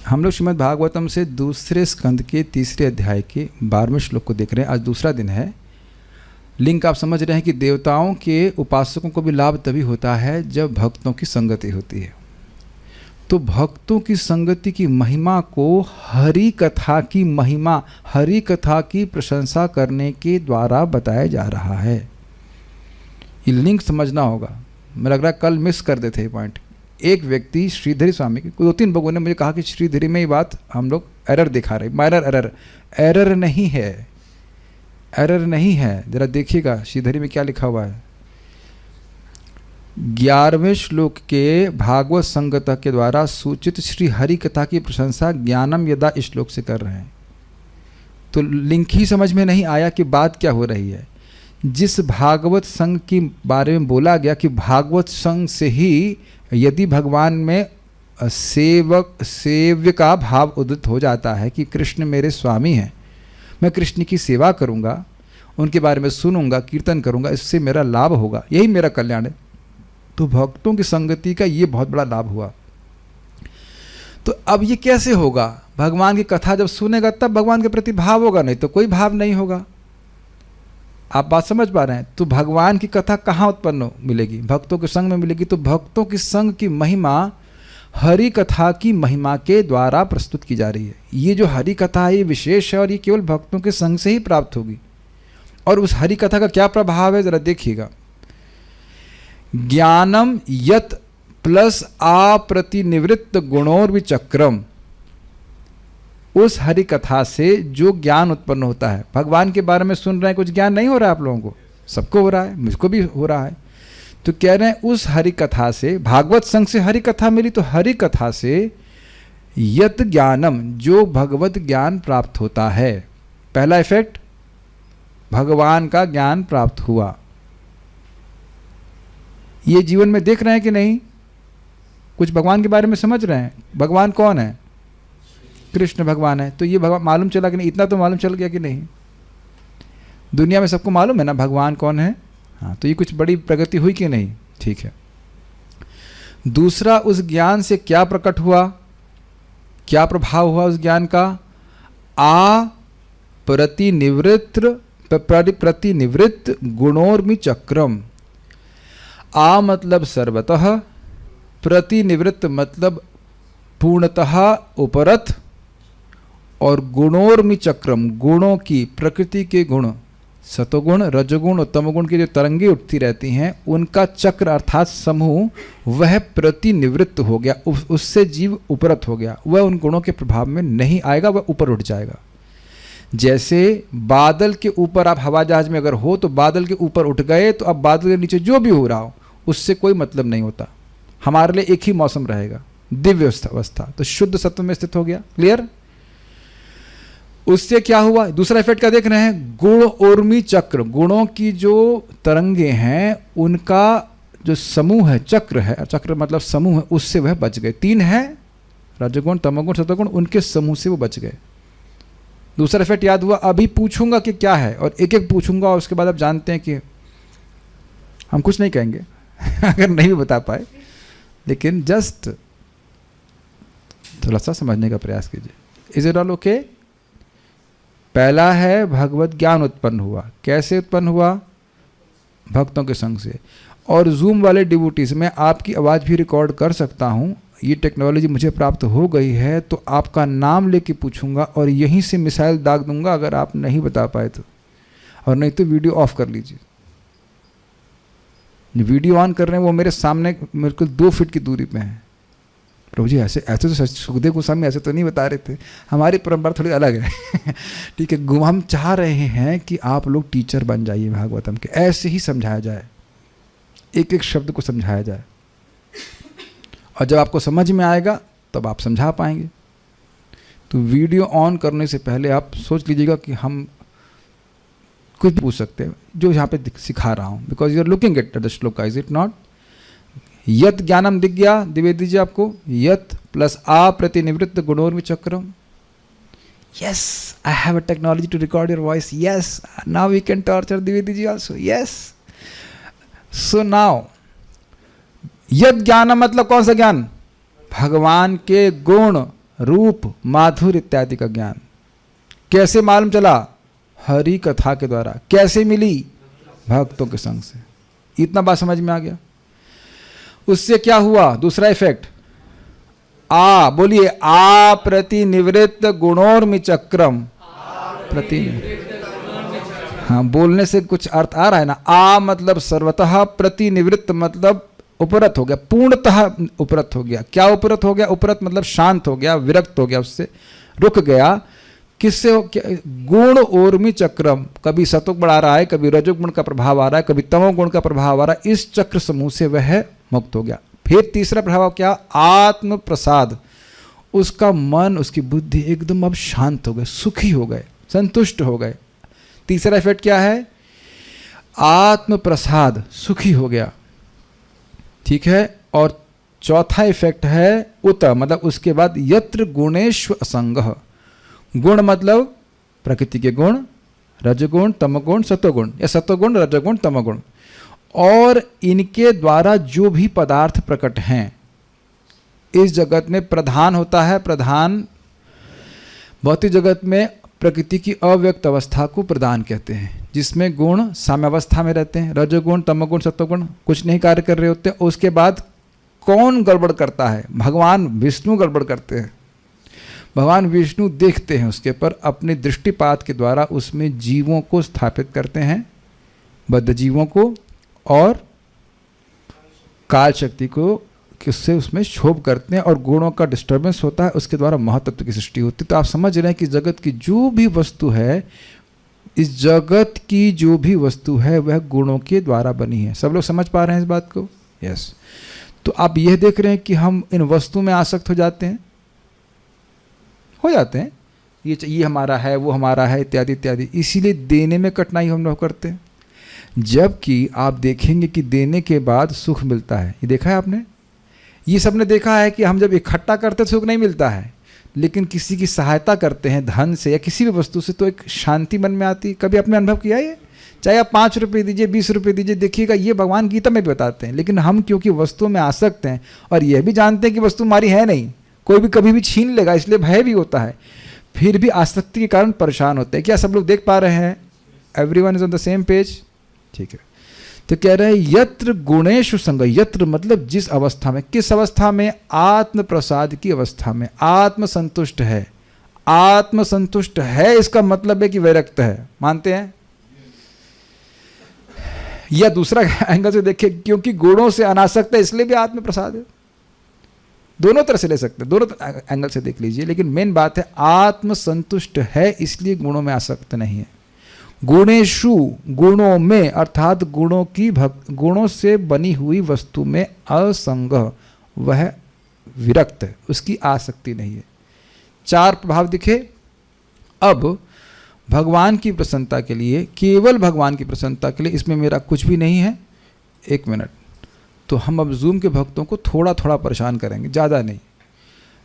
हम लोग श्रीमद् भागवतम से दूसरे स्कंद के तीसरे अध्याय के 12वें श्लोक को देख रहे हैं। आज दूसरा दिन है। लिंक आप समझ रहे हैं कि देवताओं के उपासकों को भी लाभ तभी होता है जब भक्तों की संगति होती है। तो भक्तों की संगति की महिमा को हरि कथा की महिमा, हरि कथा की प्रशंसा करने के द्वारा बताया जा रहा है। ये लिंक समझना होगा। मुझे लग रहा है कल मिस कर देते ये पॉइंट। एक व्यक्ति श्रीधरी स्वामी के, 2-3 लोगों ने मुझे कहा कि श्रीधरी में ये बात हम लोग एरर दिखा रहे, माइनर एरर। एरर नहीं है, एरर नहीं है। जरा देखिएगा श्रीधरी में क्या लिखा हुआ है। 11वें श्लोक के भागवत संगता के द्वारा सूचित श्री हरि कथा की प्रशंसा ज्ञानम यदा इस श्लोक से कर रहे हैं। तो लिंक ही समझ में नहीं आया कि बात क्या हो रही है। जिस भागवत संघ के बारे में बोला गया कि भागवत संघ से ही यदि भगवान में सेव्य का भाव उदित हो जाता है कि कृष्ण मेरे स्वामी हैं, मैं कृष्ण की सेवा करूंगा, उनके बारे में सुनूंगा, कीर्तन करूंगा, इससे मेरा लाभ होगा, यही मेरा कल्याण है। तो भक्तों की संगति का ये बहुत बड़ा लाभ हुआ। तो अब ये कैसे होगा? भगवान की कथा जब सुनेगा तब भगवान के प्रति भाव होगा, नहीं तो कोई भाव नहीं होगा। आप बात समझ पा रहे हैं? तो भगवान की कथा कहाँ उत्पन्न मिलेगी? भक्तों के संग में मिलेगी। तो भक्तों की संग की महिमा हरि कथा की महिमा के द्वारा प्रस्तुत की जा रही है। ये जो हरि कथा है ये विशेष है और ये केवल भक्तों के संग से ही प्राप्त होगी। और उस हरि कथा का क्या प्रभाव है जरा देखिएगा। ज्ञानम यत प्लस अप्रतिनिवृत्त गुणोर्विचक्रम, उस हरि कथा से जो ज्ञान उत्पन्न होता है। भगवान के बारे में सुन रहे हैं, कुछ ज्ञान नहीं हो रहा है आप लोगों को? सबको हो रहा है, मुझको भी हो रहा है। तो कह रहे हैं उस हरि कथा से, भागवत संघ से हरि कथा मिली, तो हरि कथा से यत ज्ञानम, जो भगवत ज्ञान प्राप्त होता है। पहला इफेक्ट, भगवान का ज्ञान प्राप्त हुआ। ये जीवन में देख रहे हैं कि नहीं? कुछ भगवान के बारे में समझ रहे हैं? भगवान कौन है? कृष्ण भगवान है। तो ये भगवान मालूम चला कि नहीं? इतना तो मालूम चल गया कि नहीं? दुनिया में सबको मालूम है ना भगवान कौन है। हाँ, तो ये कुछ बड़ी प्रगति हुई कि नहीं? ठीक है। दूसरा, उस ज्ञान से क्या प्रकट हुआ, क्या प्रभाव हुआ उस ज्ञान का? प्रतिनिवृत्त गुणोर्मि चक्रम। आ मतलब सर्वतः, प्रतिनिवृत्त मतलब पूर्णतः उपरत, और गुणोर्मि चक्रम, गुणों की, प्रकृति के गुण, सतोगुण, रजोगुण और तमोगुण की जो तरंगे उठती रहती हैं उनका चक्र अर्थात समूह, वह प्रतिनिवृत्त हो गया। उससे जीव उपरत हो गया। वह उन गुणों के प्रभाव में नहीं आएगा, वह ऊपर उठ जाएगा। जैसे बादल के ऊपर आप हवा जहाज में अगर हो तो बादल के ऊपर उठ गए, तो अब बादल के नीचे जो भी हो रहा हो उससे कोई मतलब नहीं होता। हमारे लिए एक ही मौसम रहेगा, दिव्य अवस्था। तो शुद्ध सत्व में स्थित हो गया। क्लियर? उससे क्या हुआ? दूसरा इफेक्ट क्या देख रहे हैं? गुण ऊर्मी चक्र, गुणों की जो तरंगे हैं उनका जो समूह है, चक्र है, चक्र मतलब समूह है, उससे वह बच गए। 3 है, रजोगुण, तमोगुण, सतोगुण, उनके समूह से वो बच गए। दूसरा इफेक्ट याद हुआ? अभी पूछूंगा कि क्या है और एक एक पूछूंगा और उसके बाद आप जानते हैं कि हम कुछ नहीं कहेंगे अगर नहीं भी बता पाए, लेकिन जस्ट थोड़ा सा समझने का प्रयास कीजिए। Is it all okay? पहला है भगवत ज्ञान उत्पन्न हुआ। कैसे उत्पन्न हुआ? भक्तों के संग से। और जूम वाले डिवोटीज में आपकी आवाज़ भी रिकॉर्ड कर सकता हूँ। ये टेक्नोलॉजी मुझे प्राप्त हो गई है, तो आपका नाम लेके पूछूंगा और यहीं से मिसाइल दाग दूंगा अगर आप नहीं बता पाए तो। और नहीं तो वीडियो ऑफ कर लीजिए। वीडियो ऑन कर रहे हैं वो मेरे सामने बिल्कुल 2 फीट की दूरी पे है। प्रभु जी ऐसे तो सुखदेव गोस्वामी ऐसे तो नहीं बता रहे थे। हमारी परंपरा थोड़ी अलग है ठीक है। हम चाह रहे हैं कि आप लोग टीचर बन जाइए भागवतम के, ऐसे ही समझाया जाए, एक एक शब्द को समझाया जाए, और जब आपको समझ में आएगा तब आप समझा पाएंगे। तो वीडियो ऑन करने से पहले आप सोच लीजिएगा कि हम कुछ पूछ सकते हैं जो यहाँ पे सिखा रहा हूँ, because you are looking at the shloka, is it not? यत ज्ञानम दिख गया, द्विवेदी जी आपको। यत प्लस अप्रतिनिवृत्त गुणोर्मि चक्रम। Yes, I have a technology to record your voice. Yes, now we can torture Dwivedi ji also. Yes, so now यत ज्ञानम मतलब कौन सा ज्ञान? भगवान के गुण, रूप, माधुर्य इत्यादि का ज्ञान। कैसे मालूम चला? हरि कथा के द्वारा। कैसे मिली? भक्तों के संग से। इतना बात समझ में आ गया। उससे क्या हुआ? दूसरा इफेक्ट, बोलिए, आ प्रतिनिवृत्त गुणोर्मि चक्रम। हाँ, बोलने से कुछ अर्थ आ रहा है ना। आ मतलब सर्वतः, प्रतिनिवृत्त मतलब उपरत हो गया, पूर्णतः उपरत हो गया। क्या उपरत हो गया? उपरत मतलब शांत हो गया, विरक्त हो गया, उससे रुक गया। किससे हो? गुण ऊर्मि चक्रम। कभी सतोगुण आ रहा है, कभी रजोगुण का प्रभाव आ रहा है, कभी तमोगुण का प्रभाव आ रहा है, इस चक्र समूह से वह मुक्त हो गया। फिर तीसरा प्रभाव क्या? आत्म प्रसाद। उसका मन, उसकी बुद्धि एकदम अब शांत हो गए, सुखी हो गए, संतुष्ट हो गए। तीसरा इफेक्ट क्या है? आत्म प्रसाद, सुखी हो गया। ठीक है। और चौथा इफेक्ट है उत, मतलब उसके बाद यत्र गुणेश्व असंगः। गुण मतलब प्रकृति के गुण, रजगुण, तमगुण, सत्वगुण, या सत्वगुण, रजगुण, तमगुण, और इनके द्वारा जो भी पदार्थ प्रकट हैं इस जगत में। प्रधान होता है, प्रधान भौतिक जगत में प्रकृति की अव्यक्त अवस्था को प्रधान कहते हैं, जिसमें गुण साम्यावस्था में रहते हैं, रजोगुण, तमगुण, सत्वगुण कुछ नहीं कार्य कर रहे होते हैं। उसके बाद कौन गड़बड़ करता है? भगवान विष्णु गड़बड़ करते हैं। भगवान विष्णु देखते हैं उसके पर, अपने दृष्टिपात के द्वारा उसमें जीवों को स्थापित करते हैं, बद्ध जीवों को, और काल शक्ति को किससे उसमें क्षोभ करते हैं, और गुणों का डिस्टर्बेंस होता है, उसके द्वारा महतत्व की सृष्टि होती है। तो आप समझ रहे हैं कि जगत की जो भी वस्तु है, इस जगत की जो भी वस्तु है वह गुणों के द्वारा बनी है। सब लोग समझ पा रहे हैं इस बात को? यस। तो आप यह देख रहे हैं कि हम इन वस्तुओं में आसक्त हो जाते हैं, ये हमारा है, वो हमारा है, इत्यादि इत्यादि। इसीलिए देने में कठिनाई हम लोग करते हैं। जबकि आप देखेंगे कि देने के बाद सुख मिलता है। ये देखा है आपने? ये सबने देखा है कि हम जब इकट्ठा करते हैं सुख नहीं मिलता है, लेकिन किसी की सहायता करते हैं धन से या किसी भी वस्तु से, तो एक शांति मन में आती है। कभी आपने अनुभव किया है? चाहे आप 5 रुपये दीजिए, 20 रुपये दीजिए, देखिएगा ये भगवान गीता में भी बताते हैं। लेकिन हम क्योंकि वस्तुओं में आसक्त हैं और यह भी जानते हैं कि वस्तु हमारी है नहीं, कोई भी कभी भी छीन लेगा, इसलिए भय भी होता है, फिर भी आसक्ति के कारण परेशान होते हैं। क्या सब लोग देख पा रहे हैं? Everyone is on the same page? ठीक है। तो कह रहे हैं यत्र गुणेषु संग। यत्र मतलब जिस अवस्था में, किस अवस्था में? आत्म प्रसाद की अवस्था में। आत्म संतुष्ट है। आत्म संतुष्ट है इसका मतलब है कि विरक्त है। मानते हैं? या दूसरा एंगल से देखिए, क्योंकि गुणों से अनासक्त है इसलिए भी आत्म प्रसाद है। दोनों तरह से ले सकते हैं, दोनों एंगल से देख लीजिए, लेकिन मेन बात है आत्म संतुष्ट है इसलिए गुणों में आसक्त नहीं है। गुणेषु, गुणों में, अर्थात गुणों से बनी हुई वस्तु में असंग, वह विरक्त है, उसकी आसक्ति नहीं है। 4 प्रभाव दिखे। अब भगवान की प्रसन्नता के लिए, केवल भगवान की प्रसन्नता के लिए, इसमें मेरा कुछ भी नहीं है। 1 मिनट। तो हम अब जूम के भक्तों को थोड़ा थोड़ा परेशान करेंगे, ज़्यादा नहीं।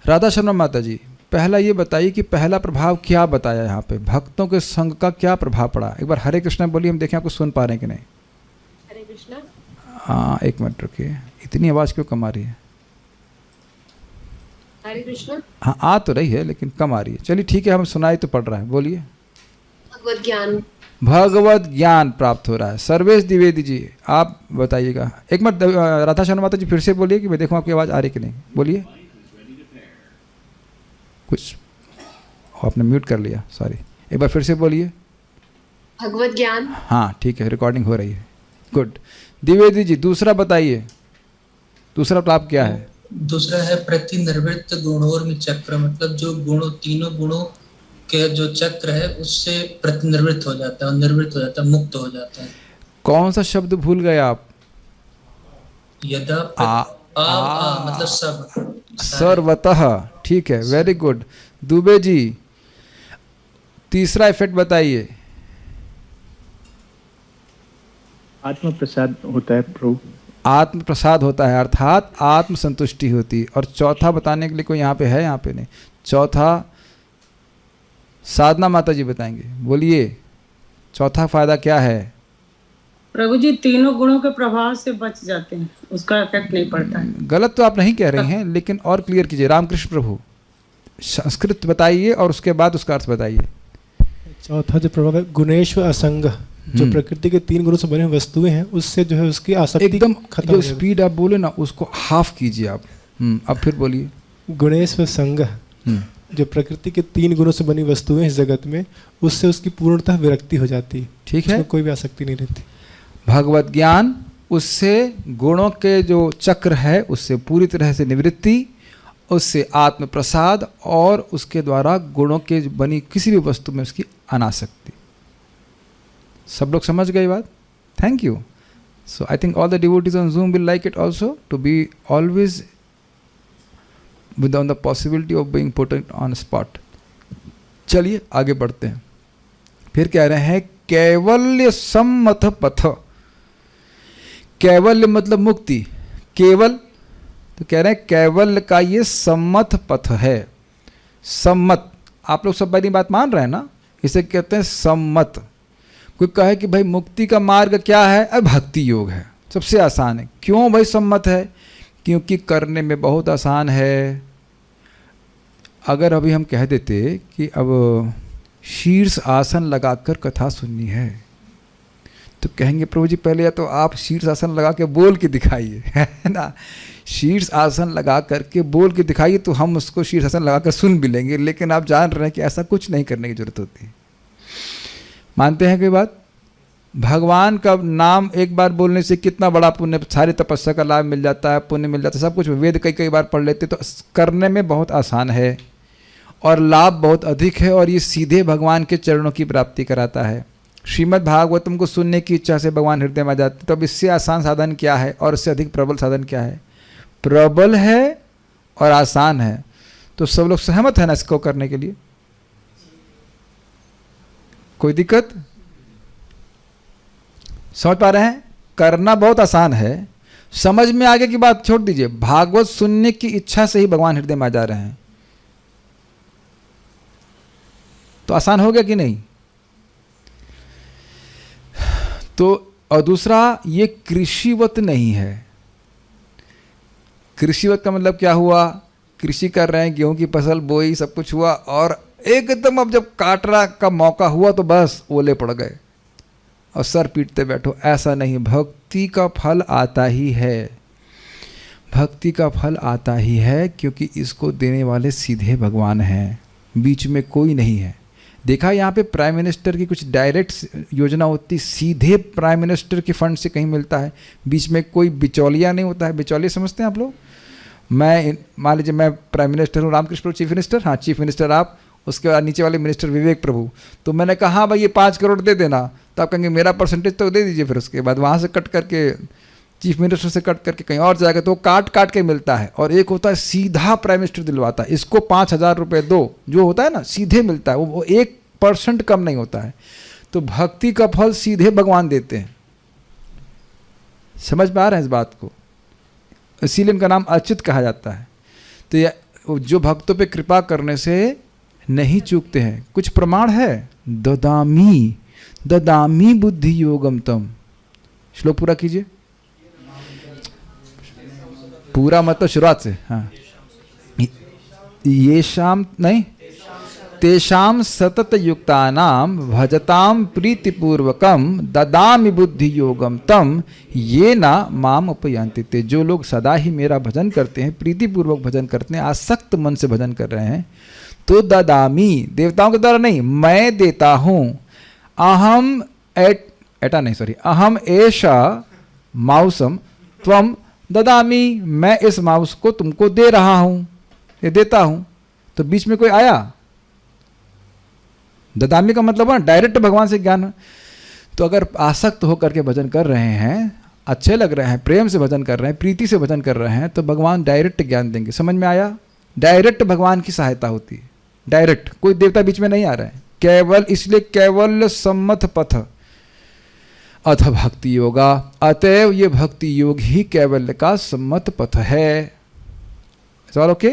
राधा शर्मा माता जी, पहला ये बताइए कि पहला प्रभाव क्या बताया यहाँ पे, भक्तों के संग का क्या प्रभाव पड़ा? एक बार हरे कृष्णा बोलिए, हम देखें आपको सुन पा रहे हैं कि नहीं। हरे कृष्णा। हाँ, 1 मिनट रुकिए, इतनी आवाज़ क्यों कम आ रही है? हरे कृष्णा। हाँ, आ तो रही है लेकिन कम आ रही है। चलिए ठीक है, हम सुनाई तो पड़ रहा है, बोलिए। भगवत ज्ञान। भगवत ज्ञान प्राप्त हो रहा है। सर्वेश द्विवेदी जी, आप बताइएगा। 1 मिनट, राधा शर्मा माता जी फिर से बोलिए कि मैं देखूँ आपकी आवाज़ आ रही कि नहीं। बोलिए। कुछ आपने म्यूट कर लिया, सॉरी। एक बार फिर से बोलिए। भगवत ज्ञान। हाँ ठीक है, रिकॉर्डिंग हो रही है। गुड। द्विवेदी जी, दूसरा बताइए, दूसरा लाभ क्या है? दूसरा है प्रतिनिवृत्त गुणोर्मि चक्र, मतलब जो गुणों, तीनों गुणों के जो चक्र है उससे प्रतिनिवृत्त हो जाता है, निर्वृत्त हो जाता है, मुक्त हो जाता है। कौन सा शब्द भूल गए आप? यदा मतलब सब, सर्वतः। ठीक है, वेरी गुड। दुबे जी, तीसरा इफेक्ट बताइए। आत्म प्रसाद होता है प्रभु। आत्म प्रसाद होता है, अर्थात आत्म संतुष्टि होती है। और चौथा बताने के लिए कोई यहाँ पे है? यहाँ पे नहीं। चौथा साधना माता जी बताएंगे, बोलिए। चौथा फायदा क्या है? प्रभु जी, तीनों गुणों के प्रभाव से बच जाते हैं, उसका इफेक्ट नहीं पड़ता है। गलत तो आप नहीं कह रही हैं, लेकिन और क्लियर कीजिए। रामकृष्ण प्रभु, संस्कृत बताइए और उसके बाद उसका अर्थ बताइए। चौथा जो प्रभाव है गुणेश्व असंग, जो प्रकृति के 3 गुणों से बने हुए वस्तुएं हैं उससे जो है उसकी आसक्ति एकदम खत्म जो हो जाएगी। स्पीड आप बोले ना उसको हाफ कीजिए आप। अब फिर बोलिए। गुणेश्व संग, जो प्रकृति के 3 गुणों से बनी वस्तुएं इस जगत में, उससे उसकी पूर्णतः विरक्ति हो जाती है। ठीक है, उसमें कोई भी आसक्ति नहीं रहती। भगवत ज्ञान, उससे गुणों के जो चक्र है उससे पूरी तरह से निवृत्ति, उससे आत्म प्रसाद, और उसके द्वारा गुणों के बनी किसी भी वस्तु में उसकी अनासक्ति। सब लोग समझ गए बात? Thank you. So I think all the devotees on Zoom will like it also to be always without the possibility of being put on spot. चलिए आगे बढ़ते हैं। फिर कह रहे हैं कैवल्य सम्मत पथ। कैवल्य मतलब मुक्ति, केवल, तो कह रहे हैं कैवल्य का ये सम्मत पथ है। सम्मत, आप लोग सब बड़ी बात मान रहे हैं ना, इसे कहते हैं सम्मत। कोई कहे कि भाई मुक्ति का मार्ग क्या है? अब भक्ति योग है, सबसे आसान है। क्यों भाई सम्मत है? क्योंकि करने में बहुत आसान है। अगर अभी हम कह देते कि अब शीर्ष आसन लगाकर कथा सुननी है, तो कहेंगे प्रभु जी पहले या तो आप शीर्ष आसन लगा के बोल के दिखाइए, है ना। शीर्ष आसन लगा करके बोल के दिखाइए तो हम उसको शीर्ष आसन लगा कर सुन भी लेंगे। लेकिन आप जान रहे हैं कि ऐसा कुछ नहीं करने की जरूरत होती। मानते हैं कोई बात? भगवान का नाम एक बार बोलने से कितना बड़ा पुण्य, सारी तपस्या का लाभ मिल जाता है, पुण्य मिल जाता है, सब कुछ। वेद कई बार पढ़ लेते, तो करने में बहुत आसान है और लाभ बहुत अधिक है, और ये सीधे भगवान के चरणों की प्राप्ति कराता है। श्रीमद् भागवतम को सुनने की इच्छा से भगवान हृदय में आ जाते। तो अब इससे आसान साधन क्या है और इससे अधिक प्रबल साधन क्या है? प्रबल है और आसान है। तो सब लोग सहमत है ना इसको करने के लिए? कोई दिक्कत? समझ पा रहे हैं? करना बहुत आसान है, समझ में आगे की बात छोड़ दीजिए। भागवत सुनने की इच्छा से ही भगवान हृदय में आ जा रहे हैं, तो आसान हो गया कि नहीं? तो और दूसरा, ये कृषिवत नहीं है। कृषिवत का मतलब क्या हुआ? कृषि कर रहे हैं, गेहूं की फसल बोई, सब कुछ हुआ, और एकदम अब जब काटना का मौका हुआ तो बस ओले पड़ गए और सर पीटते बैठो। ऐसा नहीं, भक्ति का फल आता ही है। भक्ति का फल आता ही है क्योंकि इसको देने वाले सीधे भगवान हैं, बीच में कोई नहीं है। देखा यहाँ पे प्राइम मिनिस्टर की कुछ डायरेक्ट योजना होती, सीधे प्राइम मिनिस्टर के फंड से कहीं मिलता है, बीच में कोई बिचौलिया नहीं होता है। बिचौलिया समझते हैं आप लोग? मैं मान लीजिए मैं प्राइम मिनिस्टर हूँ, रामकृष्ण प्रभु चीफ मिनिस्टर, हाँ चीफ मिनिस्टर आप, उसके बाद नीचे वाले मिनिस्टर विवेक प्रभु। तो मैंने कहा हाँ भाई ये 5 करोड़ दे देना, तो आप कहेंगे मेरा परसेंटेज तो दे दीजिए। फिर उसके बाद वहाँ से कट करके चीफ मिनिस्टर से कट करके कहीं और जाएगा, तो वो काट काट के मिलता है। और एक होता है सीधा प्राइम मिनिस्टर दिलवाता है, इसको 5,000 रुपये दो, जो होता है ना सीधे मिलता है, वो 1% कम नहीं होता है। तो भक्ति का फल सीधे भगवान देते हैं। समझ में आ रहे हैं इस बात को? इसीलिए इनका नाम अच्युत कहा जाता है। तो ये जो भक्तों पे कृपा करने से नहीं चूकते हैं। कुछ प्रमाण है? ददामी ददामी बुद्धि योगम तम। श्लोक पूरा कीजिए, पूरा मतलब शुरुआत से। हाँ, ये शाम नहीं, तेषाम सतत युक्तानाम भजताम प्रीतिपूर्वकम ददामि बुद्धि योगम तम ये ना माम उपयांति ते। जो लोग सदा ही मेरा भजन करते हैं, प्रीतिपूर्वक भजन करते हैं, आसक्त मन से भजन कर रहे हैं, तो ददामी, देवताओं के द्वारा नहीं, मैं देता हूँ। अहम एषा माउसम त्वम ददामी, मैं इस माउस को तुमको दे रहा हूँ, ये देता हूँ। तो बीच में कोई आया? ददामी का मतलब है डायरेक्ट भगवान से ज्ञान। तो अगर आसक्त होकर के भजन कर रहे हैं, अच्छे लग रहे हैं, प्रेम से भजन कर रहे हैं, प्रीति से भजन कर रहे हैं, तो भगवान डायरेक्ट ज्ञान देंगे। समझ में आया? डायरेक्ट भगवान की सहायता होती है, डायरेक्ट, कोई देवता बीच में नहीं आ रहे हैं। केवल इसलिए केवल सम्मत पथ अथ भक्ति योगा, अतएव ये भक्ति योग ही कैवल्य का सम्मत पथ है। सवाल ओके?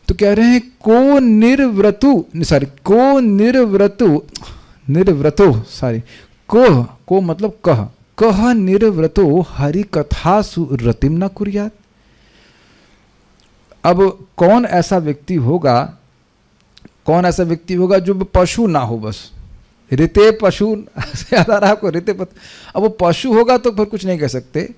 तो कह रहे हैं को मतलब कह निर्व्रतो हरि कथा सुरतिम न कुर्यात। अब कौन ऐसा व्यक्ति होगा जो पशु ना हो, बस ऋते पशु से याद आ रहा है आपको, ऋते अब वो पशु होगा तो फिर कुछ नहीं कह सकते,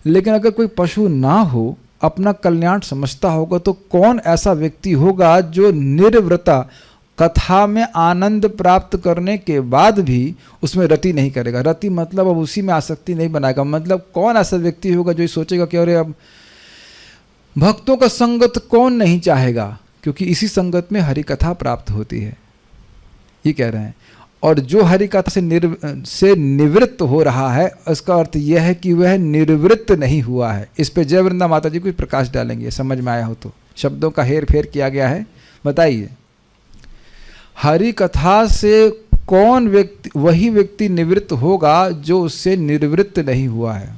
लेकिन अगर कोई पशु ना हो, अपना कल्याण समझता होगा, तो कौन ऐसा व्यक्ति होगा जो निर्वृता, कथा में आनंद प्राप्त करने के बाद भी उसमें रति नहीं करेगा। रति मतलब अब उसी में आसक्ति नहीं बनाएगा। मतलब कौन ऐसा व्यक्ति होगा जो ये सोचेगा कि अरे अब भक्तों का संगत कौन नहीं चाहेगा, क्योंकि इसी संगत में हरि कथा प्राप्त होती है, ये कह रहे हैं। और जो हरि कथा से निवृत्त हो रहा है, इसका अर्थ यह है कि वह निर्वृत्त नहीं हुआ है। इस पे जय वृंदा माता जी कुछ प्रकाश डालेंगे, समझ में आया हो तो। शब्दों का हेर फेर किया गया है, बताइए। हरि कथा से कौन व्यक्ति, वही व्यक्ति निवृत्त होगा जो उससे निर्वृत्त नहीं हुआ है।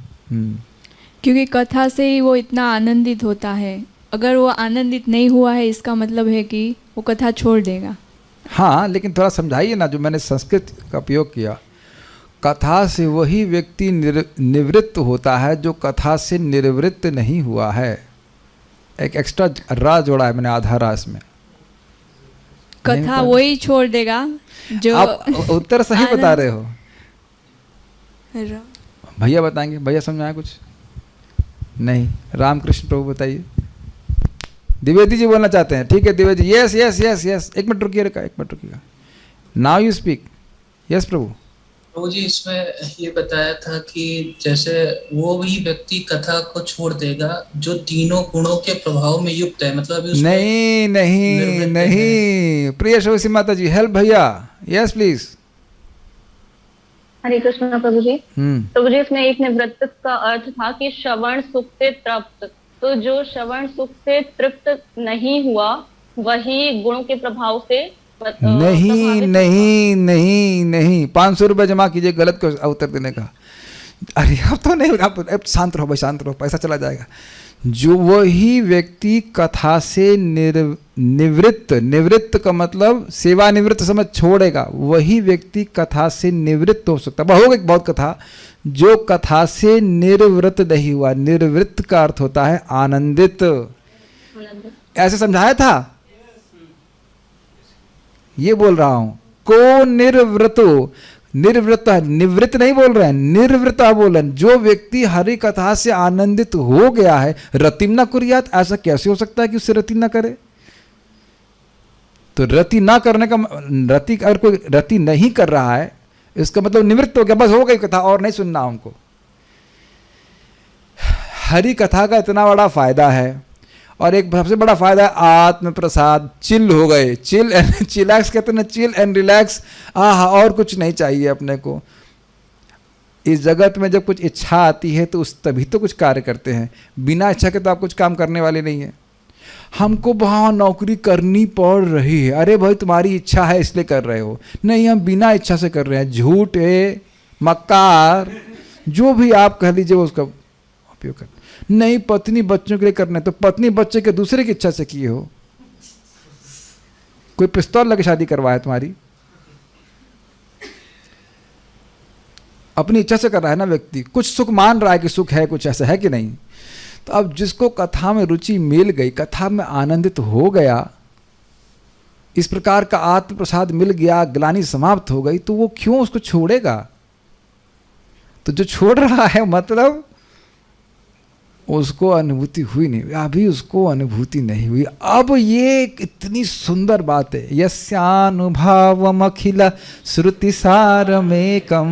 क्योंकि कथा से ही वो इतना आनंदित होता है। अगर वो आनंदित नहीं हुआ है, इसका मतलब है कि वो कथा छोड़ देगा। हाँ, लेकिन थोड़ा समझाइए ना, जो मैंने संस्कृत का उपयोग किया। कथा से वही व्यक्ति निवृत्त होता है जो कथा से निर्वृत्त नहीं हुआ है। एक एक्स्ट्रा रा जोड़ा है मैंने, आधा रा इसमें। कथा वही छोड़ देगा जो आप उत्तर सही बता रहे हो। भैया बताएंगे, भैया समझ आया कुछ नहीं? रामकृष्ण प्रभु बताइए। द्विवेदी जी बोलना चाहते हैं, ठीक है Dwivedi ji. Yes yes yes yes, एक मिनट रुकिएगा। Now you speak. यस प्रभु। प्रभु जी, इसमें ये बताया था कि जैसे वो भी व्यक्ति कथा को छोड़ देगा जो तीनों गुणों के प्रभाव में युक्त है, मतलब नहीं। प्रिय शोसी माता जी, हेल्प भैया। Yes please. हरे कृष्ण प्रभु जी। प्रभु जी, इसमें एक निवृत्त का अर्थ था कि श्रवण सुख से तृप्त। तो जो श्रवण सुख से तृप्त नहीं हुआ, वही गुणों के प्रभाव से नहीं 500 रुपये जमा कीजिए गलत को उत्तर देने का। अरे अब तो नहीं, अब शांत रहो भाई, शांत रहो, पैसा चला जाएगा। जो वही व्यक्ति कथा से निवृत्त का मतलब सेवानिवृत्त समझ छोड़ेगा, वही व्यक्ति कथा से निवृत्त हो सकता है। हो गई बहुत कथा। जो कथा से निर्वृत्त नहीं हुआ, निर्वृत्त का अर्थ होता है आनंदित। ऐसे समझाया था, ये बोल रहा हूं। को निर्वृतो, निर्वृत्त, निवृत्त नहीं बोल रहे हैं, निर्वृत्त बोल रहे हैं। जो व्यक्ति हरि कथा से आनंदित हो गया है, रतिम न कुर्यात, ऐसा कैसे हो सकता है कि उससे रति न करे? तो रति ना करने का, रति अगर कोई रति नहीं कर रहा है, इसका मतलब निवृत्त हो गया, बस हो गई कथा, और नहीं सुनना हमको। हरि कथा का इतना बड़ा फायदा है, और एक सबसे बड़ा फायदा है आत्म प्रसाद। चिल हो गए, चिलैक्स कहते हैं, चिल एंड रिलैक्स। और कुछ नहीं चाहिए अपने को इस जगत में। जब कुछ इच्छा आती है तो उस तभी तो कुछ कार्य करते हैं। बिना इच्छा के तो आप कुछ काम करने वाले नहीं है। हमको वहाँ नौकरी करनी पड़ रही है, अरे भाई तुम्हारी इच्छा है इसलिए कर रहे हो। नहीं, हम बिना इच्छा से कर रहे हैं। झूठे, मक्कार, जो भी आप कह लीजिए उसका उपयोग कर। नहीं, पत्नी बच्चों के लिए करना है, तो पत्नी बच्चे के दूसरे की इच्छा से किए हो। कोई पिस्तौल लगे शादी करवाया तुम्हारी? अपनी इच्छा से कर रहा है ना व्यक्ति, कुछ सुख मान रहा है कि सुख है, कुछ ऐसा है कि नहीं। तो अब जिसको कथा में रुचि मिल गई, कथा में आनंदित हो गया, इस प्रकार का आत्म प्रसाद मिल गया, ग्लानि समाप्त हो गई, तो वो क्यों उसको छोड़ेगा? तो जो छोड़ रहा है मतलब उसको अनुभूति हुई नहीं, अभी उसको अनुभूति नहीं हुई। अब ये इतनी सुंदर बात है। यस्यानुभावमखिल श्रुतिसारमेकम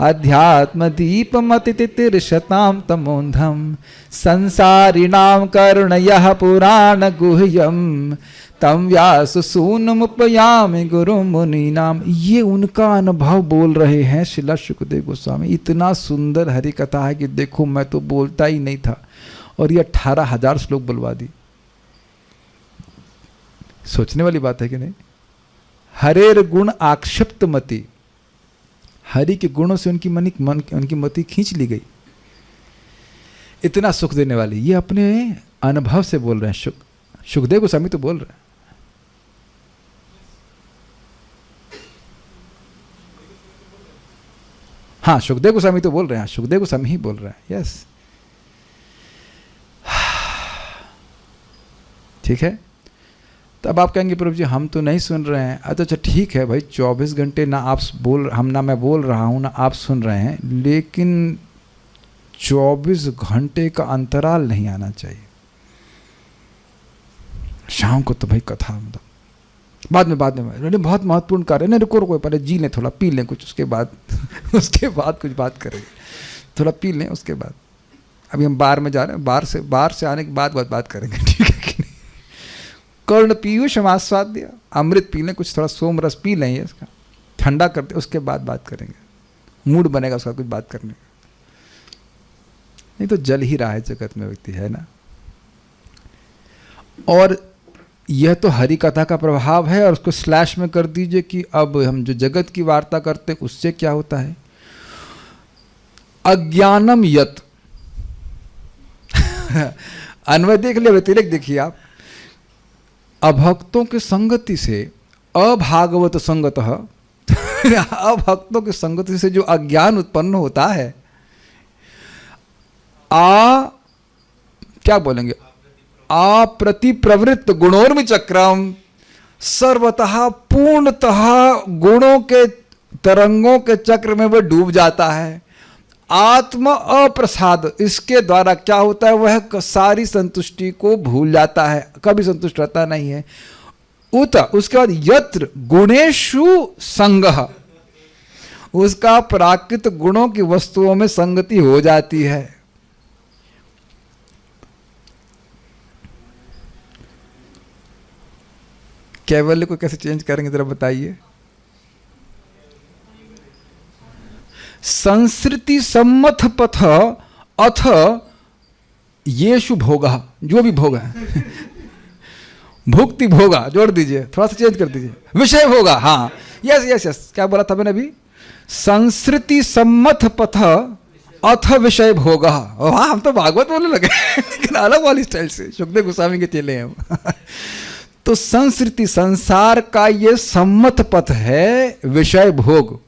अध्यात्म दीपमतितिर्षतां तमोन्धम संसारिणां करुणयः पुराण गुह्यम तम व्यास सूनमुपयामि गुरु मुनीनाम। ये उनका अनुभव बोल रहे हैं शिला शुकदेव गोस्वामी। इतना सुंदर हरि कथा है कि देखो, मैं तो बोलता ही नहीं था और ये 18,000 श्लोक बुलवा दी। सोचने वाली बात है कि नहीं? हरेर गुण आक्षिप्त मति, हरि के गुणों से उनकी मति खींच ली गई। इतना सुख देने वाली, ये अपने अनुभव से बोल रहे हैं। सुखदेव गोस्वामी तो बोल रहे हैं। हाँ, सुखदेव गोस्वामी तो बोल रहे हैं, सुखदेव गोस्वामी ही बोल रहे हैं। यस, ठीक है। तो अब आप कहेंगे प्रभु जी हम तो नहीं सुन रहे हैं। अच्छा ठीक है भाई, 24 घंटे ना आप ना मैं बोल रहा हूँ ना आप सुन रहे हैं, लेकिन 24 घंटे का अंतराल नहीं आना चाहिए। शाम को तो भाई कथा मतलब बाद में बहुत महत्वपूर्ण कार्य, नहीं रुको पहले जी लें, थोड़ा पी लें कुछ, उसके बाद कुछ बात करेंगे, थोड़ा पी लें उसके बाद। अभी हम बार में जा रहे हैं, बार से आने के बाद बात करेंगे, ठीक है कि नहीं। कर्ण पीयूष समास्वाद्य, अमृत पी लें, कुछ थोड़ा सोम रस पी लें, इसका ठंडा करते उसके बाद बात करेंगे, मूड बनेगा उसका कुछ बात करने का। नहीं तो जल ही रहा है जगत में व्यक्ति, है ना। और यह तो हरि कथा का प्रभाव है, और उसको स्लैश में कर दीजिए कि अब हम जो जगत की वार्ता करते हैं उससे क्या होता है। अज्ञानम यत अन्वय देख ले, व्यतिरेक देखिए आप। अभक्तों के संगति से अभागवत संगतः अभक्तों की संगति से जो अज्ञान उत्पन्न होता है, क्या बोलेंगे, अप्रति प्रवृत्त गुणोर्मि चक्रम, सर्वतः पूर्णतः गुणों के तरंगों के चक्र में वह डूब जाता है। आत्म अप्रसाद, इसके द्वारा क्या होता है, वह सारी संतुष्टि को भूल जाता है, कभी संतुष्ट रहता नहीं है। उत उसके बाद यत्र गुणेषु संगः, उसका प्राकृत गुणों की वस्तुओं में संगति हो जाती है। कैवल्य को कैसे चेंज करेंगे जरा बताइए। संस्कृति सम्मत पथ अथ येषु भोगा, जो भी भोग है भुक्ति भोगा, जोड़ दीजिए, थोड़ा सा चेंज कर दीजिए, विषय भोगा। हाँ यस, क्या बोला था मैंने अभी, संस्कृति सम्मत पथ अथ विषय भोगा। वाह, हम तो भागवत बोलने लगे लेकिन अलग वाली स्टाइल से, सुखदेव गोस्वामी के चेले हैं हम। तो संस्कृति, संसार का ये सम्मत पथ है, विषय भोग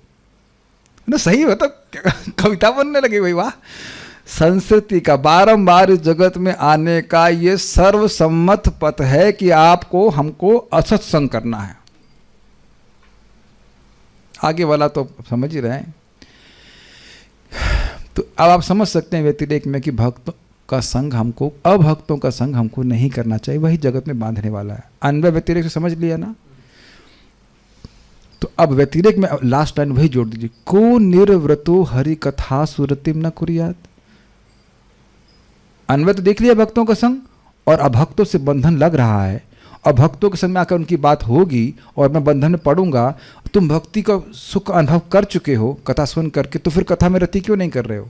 ना, सही हो तो कविता बनने लगी भाई, वाह। संस्कृति का बारंबार इस जगत में आने का ये सर्वसम्मत पथ है कि आपको हमको असत्संग करना है। आगे वाला तो समझ ही रहे हैं। तो अब आप समझ सकते हैं व्यतिरेक में कि भक्तों का संग हमको, अभक्तों का संग हमको नहीं करना चाहिए, वही जगत में बांधने वाला है। अन्वय व्यतिरेक से समझ लिया ना। तो अब व्यतिरेक में लास्ट लाइन वही जोड़ दीजिए, को निर्व्रतो हरि कथा सुरतिम न कुर्यात। अन्वय तो देख लिया भक्तों का संग, और अभक्तों से बंधन लग रहा है, और भक्तों के संग में आकर उनकी बात होगी और मैं बंधन में पड़ूंगा। तुम भक्ति का सुख अनुभव कर चुके हो कथा सुन करके, तो फिर कथा में रति क्यों नहीं कर रहे हो।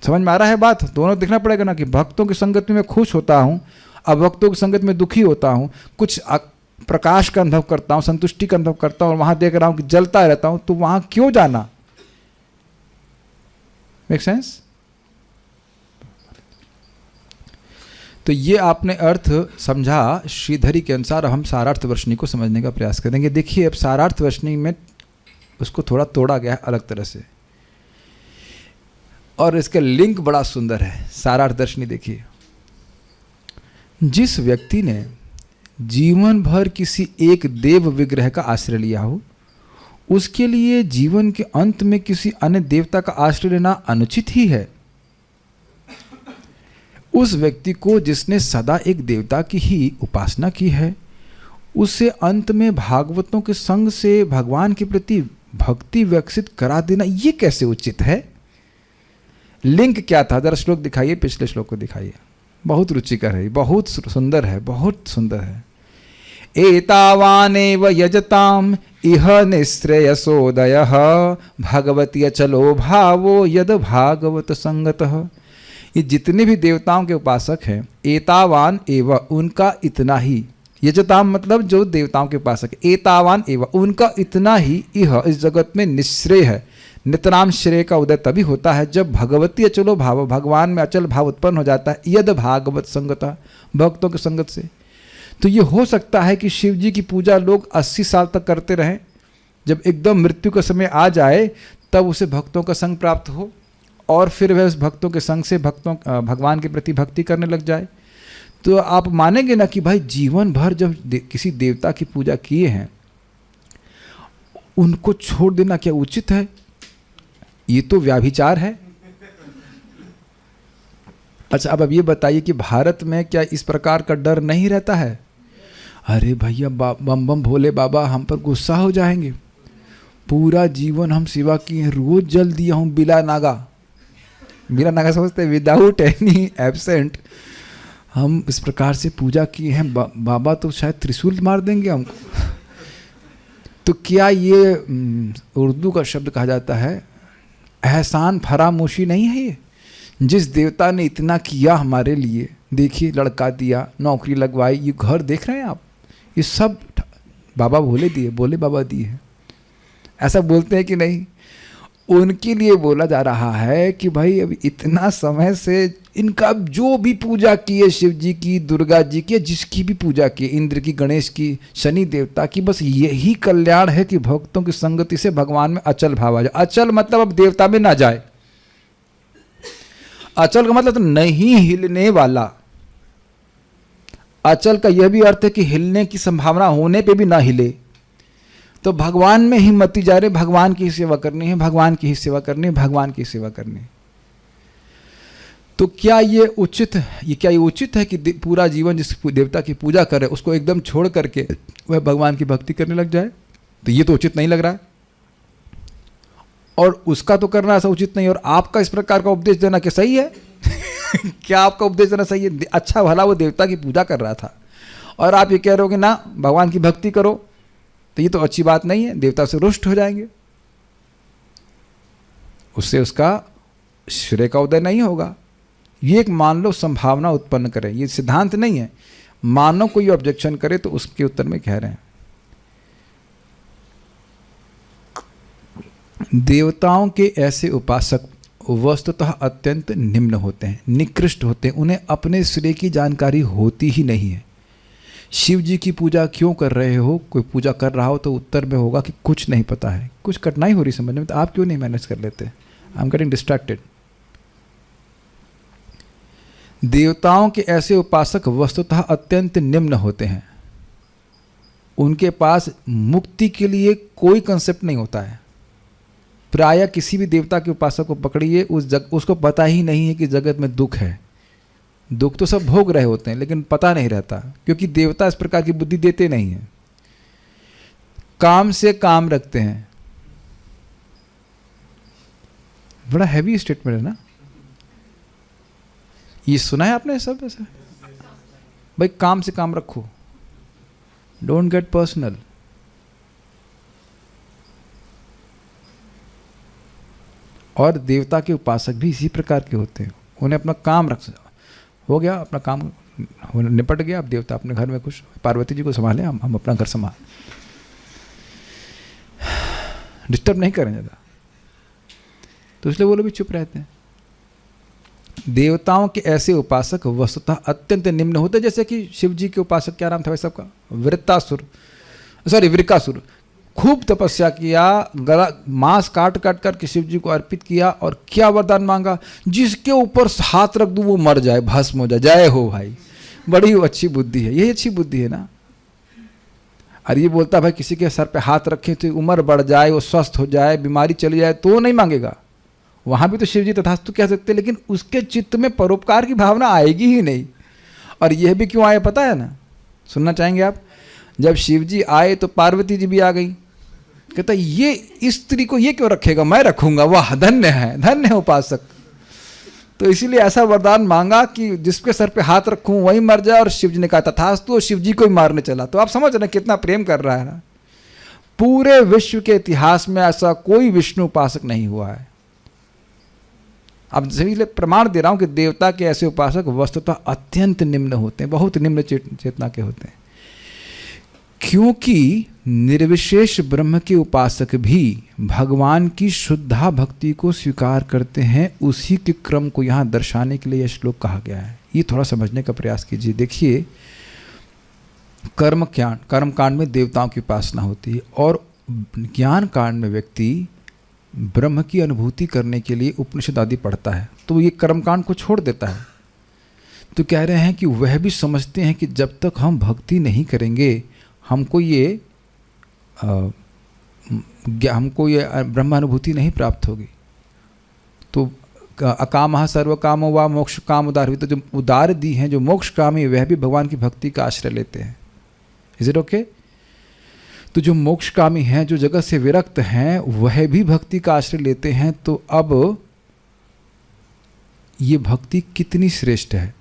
समझ में आ रहा है बात। दोनों देखना पड़ेगा ना कि भक्तों की संगत में मैं खुश होता हूँ, अभक्तों की संगत में दुखी होता हूँ, कुछ प्रकाश का अनुभव करता हूँ, संतुष्टि का अनुभव करता हूँ, और वहां देख रहा हूँ कि जलता रहता हूँ, तो वहां क्यों जाना। Make sense. तो ये आपने अर्थ समझा श्रीधरी के अनुसार। हम सारार्थ वर्षणी को समझने का प्रयास करेंगे। देखिए अब सारार्थ वर्षणी में उसको थोड़ा तोड़ा गया है अलग तरह से, और इसका लिंक बड़ा सुंदर है। सारार्थ दर्शनी देखिए, जिस व्यक्ति ने जीवन भर किसी एक देव विग्रह का आश्रय लिया हो, उसके लिए जीवन के अंत में किसी अन्य देवता का आश्रय लेना अनुचित ही है। उस व्यक्ति को जिसने सदा एक देवता की ही उपासना की है, उसे अंत में भागवतों के संग से भगवान के प्रति भक्ति विकसित करा देना, ये कैसे उचित है। लिंक क्या था, जरा श्लोक दिखाइए, पिछले श्लोक को दिखाइए। बहुत रुचिकर है, बहुत सुंदर है, बहुत सुंदर है। एतावानेव यजताम इह निश्रेयसोदयः भगवती अचलो भावो यद भागवत संगतः। ये जितने भी देवताओं के उपासक हैं, एतावान एव, उनका इतना ही, यजताम मतलब जो देवताओं के उपासक, एतावान एव, उनका इतना ही, इह इस जगत में निश्रेय है। नितराम श्रेय का उदय तभी होता है जब भगवती अचलो भाव, भगवान में अचल भाव उत्पन्न हो जाता है, यद भागवत संगता, भक्तों की संगत से। तो ये हो सकता है कि शिव जी की पूजा लोग 80 साल तक करते रहें, जब एकदम मृत्यु का समय आ जाए तब उसे भक्तों का संग प्राप्त हो, और फिर वह उस भक्तों के संग से भगवान के प्रति भक्ति करने लग जाए। तो आप मानेंगे ना कि भाई जीवन भर जब किसी देवता की पूजा किए हैं, उनको छोड़ देना क्या उचित है? ये तो व्याभिचार है। अच्छा, अब ये बताइए कि भारत में क्या इस प्रकार का डर नहीं रहता है? अरे भैया बम बम भोले बाबा हम पर गुस्सा हो जाएंगे, पूरा जीवन हम सेवा किए, रोज जल दिया हूँ बिला नागा। बिला नागा समझते हैं, विदाउट एनी एब्सेंट हम इस प्रकार से पूजा किए हैं, बाबा तो शायद त्रिशूल मार देंगे हमको। तो क्या ये उर्दू का शब्द कहा जाता है एहसान फरामोशी नहीं है? ये जिस देवता ने इतना किया हमारे लिए, देखिए लड़का दिया, नौकरी लगवाई, ये घर देख रहे हैं आप, ये सब बाबा भोले दिए, भोले बाबा दिए हैं। ऐसा बोलते हैं कि नहीं? उनके लिए बोला जा रहा है कि भाई अब इतना समय से इनका जो भी पूजा की है, शिव जी की, दुर्गा जी की, जिसकी भी पूजा की, इंद्र की, गणेश की, शनि देवता की, बस यही कल्याण है कि भक्तों की संगति से भगवान में अचल भाव आ जाए। अचल मतलब अब देवता में ना जाए। अचल का मतलब तो नहीं हिलने वाला। अचल का यह भी अर्थ है कि हिलने की संभावना होने पे भी ना हिले। तो भगवान में ही मती जा रहे, भगवान की ही सेवा करनी है, भगवान की ही सेवा करनी है, भगवान की सेवा करनी है। तो क्या ये उचित है कि पूरा जीवन जिस देवता की पूजा करे उसको एकदम छोड़ करके वह भगवान की भक्ति करने लग जाए? तो ये तो उचित नहीं लग रहा है। और उसका तो करना ऐसा उचित नहीं, और आपका इस प्रकार का उपदेश देना क्या सही है? क्या आपका उपदेश देना सही है? अच्छा भला वो देवता की पूजा कर रहा था और आप ये कह रहे हो कि ना भगवान की भक्ति करो, तो ये तो अच्छी बात नहीं है, देवता से रुष्ट हो जाएंगे, उससे उसका श्रेय का उदय नहीं होगा। ये एक मान लो संभावना उत्पन्न करें, ये सिद्धांत नहीं है। मानो कोई ऑब्जेक्शन करे तो उसके उत्तर में कह रहे हैं देवताओं के ऐसे उपासक वस्तुतः अत्यंत निम्न होते हैं, निकृष्ट होते हैं, उन्हें अपने श्रेय की जानकारी होती ही नहीं है। शिव जी की पूजा क्यों कर रहे हो? कोई पूजा कर रहा हो तो उत्तर में होगा कि कुछ नहीं पता है, कुछ कठिनाई हो रही समझने में, तो आप क्यों नहीं मैनेज कर लेते? I am getting distracted. देवताओं के ऐसे उपासक वस्तुतः अत्यंत निम्न होते हैं, उनके पास मुक्ति के लिए कोई कंसेप्ट नहीं होता है। प्रायः किसी भी देवता के उपासक को पकड़िए, उसको पता ही नहीं है कि जगत में दुख है। दुख तो सब भोग रहे होते हैं लेकिन पता नहीं रहता, क्योंकि देवता इस प्रकार की बुद्धि देते नहीं हैं। काम से काम रखते हैं। बड़ा हैवी स्टेटमेंट है ना ये? सुना है आपने सब ऐसा? भाई काम से काम रखो, डोंट गेट पर्सनल। और देवता के उपासक भी इसी प्रकार के होते हैं, उन्हें अपना काम हो गया, अपना काम निपट गया, अब देवता अपने घर में खुश, पार्वती जी को संभालें, हम अपना घर संभाल, डिस्टर्ब नहीं करें ज़्यादा। तो इसलिए वो लोग भी चुप रहते हैं। देवताओं के ऐसे उपासक वस्तुतः अत्यंत निम्न होते हैं, जैसे कि शिव जी के उपासक, क्या नाम था भाई सबका? वृकासुर। खूब तपस्या किया, गला मांस काट करके शिव जी को अर्पित किया, और क्या वरदान मांगा? जिसके ऊपर हाथ रख दूं वो मर जाए, भस्म हो जाए। जय हो भाई, बड़ी अच्छी बुद्धि है, यही अच्छी बुद्धि है ना। अरे ये बोलता भाई किसी के सर पे हाथ रखें तो उम्र बढ़ जाए, वो स्वस्थ हो जाए, बीमारी चली जाए, तो नहीं मांगेगा। वहां भी तो शिव जी तथास्तु कह सकते, लेकिन उसके चित्त में परोपकार की भावना आएगी ही नहीं। और यह भी क्यों आए पता है ना? सुनना चाहेंगे आप? जब शिव जी आए तो पार्वती जी भी आ गई। कहता ये इस स्त्री को ये क्यों रखेगा, मैं रखूंगा, वह धन्य है उपासक। तो इसीलिए ऐसा वरदान मांगा कि जिसके सर पे हाथ रखूं वही मर जाए, और शिव जी ने कहा तथास्तु, शिव जी को ही मारने चला। तो आप समझ रहे कितना प्रेम कर रहा है ना। पूरे विश्व के इतिहास में ऐसा कोई विष्णु उपासक नहीं हुआ है। अब इसलिए प्रमाण दे रहा हूं कि देवता के ऐसे उपासक वस्तुतः अत्यंत निम्न होते हैं, बहुत निम्न चेतना के होते हैं, क्योंकि निर्विशेष ब्रह्म के उपासक भी भगवान की शुद्धा भक्ति को स्वीकार करते हैं। उसी के क्रम को यहाँ दर्शाने के लिए यह श्लोक कहा गया है। ये थोड़ा समझने का प्रयास कीजिए। देखिए, कर्म कांड में देवताओं की उपासना होती है, और ज्ञान कांड में व्यक्ति ब्रह्म की अनुभूति करने के लिए उपनिषद आदि पढ़ता है, तो ये कर्मकांड को छोड़ देता है। तो कह रहे हैं कि वह भी समझते हैं कि जब तक हम भक्ति नहीं करेंगे हमको ये ब्रह्मानुभूति नहीं प्राप्त होगी। तो अकामः सर्व कामो वा मोक्ष काम उदार, तो जो उदार दी हैं, जो मोक्ष कामी, वह भी भगवान की भक्ति का आश्रय लेते हैं। Is it okay? तो जो मोक्ष कामी हैं, जो जगत से विरक्त हैं, वह भी भक्ति का आश्रय लेते हैं। तो अब ये भक्ति कितनी श्रेष्ठ है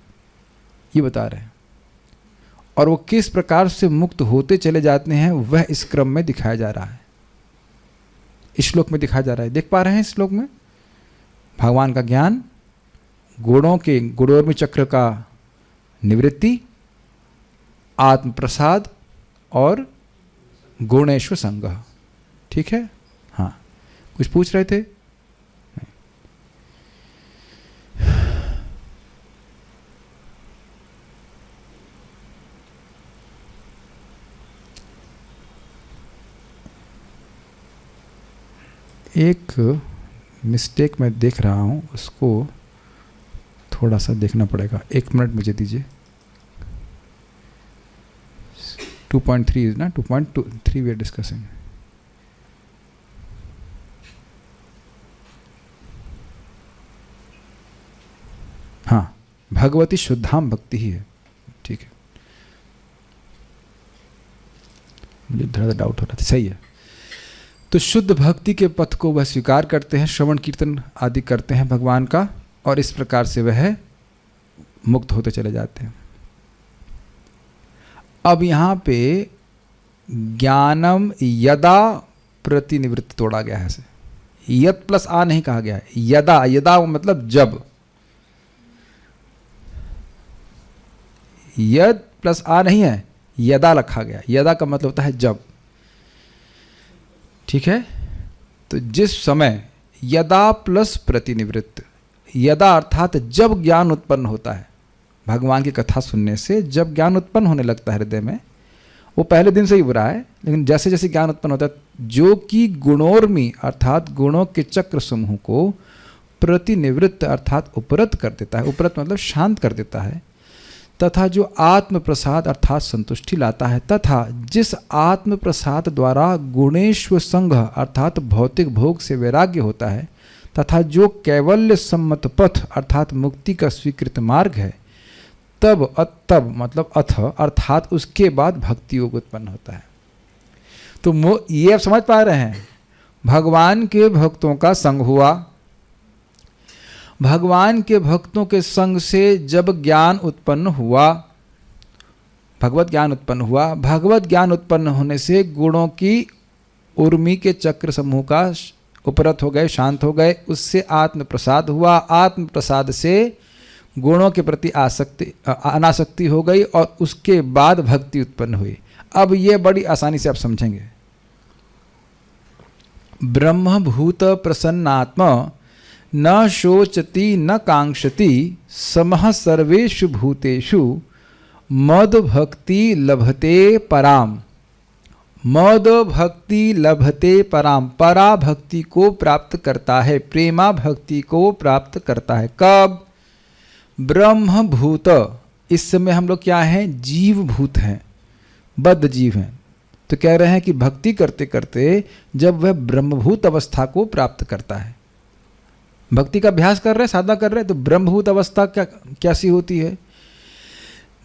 ये बता रहे हैं, और वो किस प्रकार से मुक्त होते चले जाते हैं वह इस क्रम में दिखाया जा रहा है, इस श्लोक में दिखाया जा रहा है। देख पा रहे हैं इस श्लोक में भगवान का ज्ञान, गुणों के गुणोर्मी चक्र का निवृत्ति, आत्म प्रसाद और गुणेश्वर संग। ठीक है? हाँ, कुछ पूछ रहे थे? एक मिस्टेक मैं देख रहा हूँ, उसको थोड़ा सा देखना पड़ेगा। 1 मिनट मुझे दीजिए। 2.3 is ना 2.3 we are discussing. हाँ, भगवती शुद्धाम भक्ति ही है। ठीक है, मुझे थोड़ा डाउट हो रहा था। सही है। तो शुद्ध भक्ति के पथ को वह स्वीकार करते हैं, श्रवण कीर्तन आदि करते हैं भगवान का, और इस प्रकार से वह मुक्त होते चले जाते हैं। अब यहाँ पे ज्ञानम यदा प्रतिनिवृत्त तोड़ा गया है। ऐसे यद प्लस आ नहीं कहा गया है, यदा। यदा मतलब जब, यद प्लस आ नहीं है, यदा रखा गया। यदा का मतलब होता है जब। ठीक है? तो जिस समय यदा प्लस प्रतिनिवृत्त, यदा अर्थात जब ज्ञान उत्पन्न होता है, भगवान की कथा सुनने से जब ज्ञान उत्पन्न होने लगता है हृदय में, वो पहले दिन से ही बुरा है, लेकिन जैसे जैसे ज्ञान उत्पन्न होता है, जो कि गुणोर्मी अर्थात गुणों के चक्र समूह को प्रतिनिवृत्त अर्थात उपरत कर देता है। उपरत मतलब शांत कर देता है। तथा जो आत्म प्रसाद अर्थात संतुष्टि लाता है, तथा जिस आत्म प्रसाद द्वारा गुणेश्वर संघ अर्थात भौतिक भोग से वैराग्य होता है, तथा जो कैवल्य सम्मत पथ अर्थात मुक्ति का स्वीकृत मार्ग है, तब मतलब अथ अर्थात उसके बाद भक्ति योग उत्पन्न होता है। तो ये आप समझ पा रहे हैं, भगवान के भक्तों का संग हुआ, भगवान के भक्तों के संग से जब ज्ञान उत्पन्न हुआ, भगवत ज्ञान उत्पन्न हुआ, भगवत ज्ञान उत्पन्न होने से गुणों की उर्मी के चक्र समूह का उपरत हो गए, शांत हो गए, उससे आत्म प्रसाद हुआ, आत्म प्रसाद से गुणों के प्रति अनासक्ति हो गई, और उसके बाद भक्ति उत्पन्न हुई। अब ये बड़ी आसानी से आप समझेंगे। ब्रह्मभूत प्रसन्नात्मा न शोचति न कांक्षति समः सर्वेषु भूतेषु मद भक्ति लभते पराम। मद भक्ति लभते पराम, परा भक्ति को प्राप्त करता है, प्रेमा भक्ति को प्राप्त करता है। कब? ब्रह्मभूत। इस समय हम लोग क्या हैं? जीव भूत हैं, बद्ध जीव हैं। तो कह रहे हैं कि भक्ति करते करते जब वह ब्रह्मभूत अवस्था को प्राप्त करता है, भक्ति का अभ्यास कर रहे हैं, साधना कर रहे हैं, तो ब्रह्मभूत अवस्था कैसी होती है?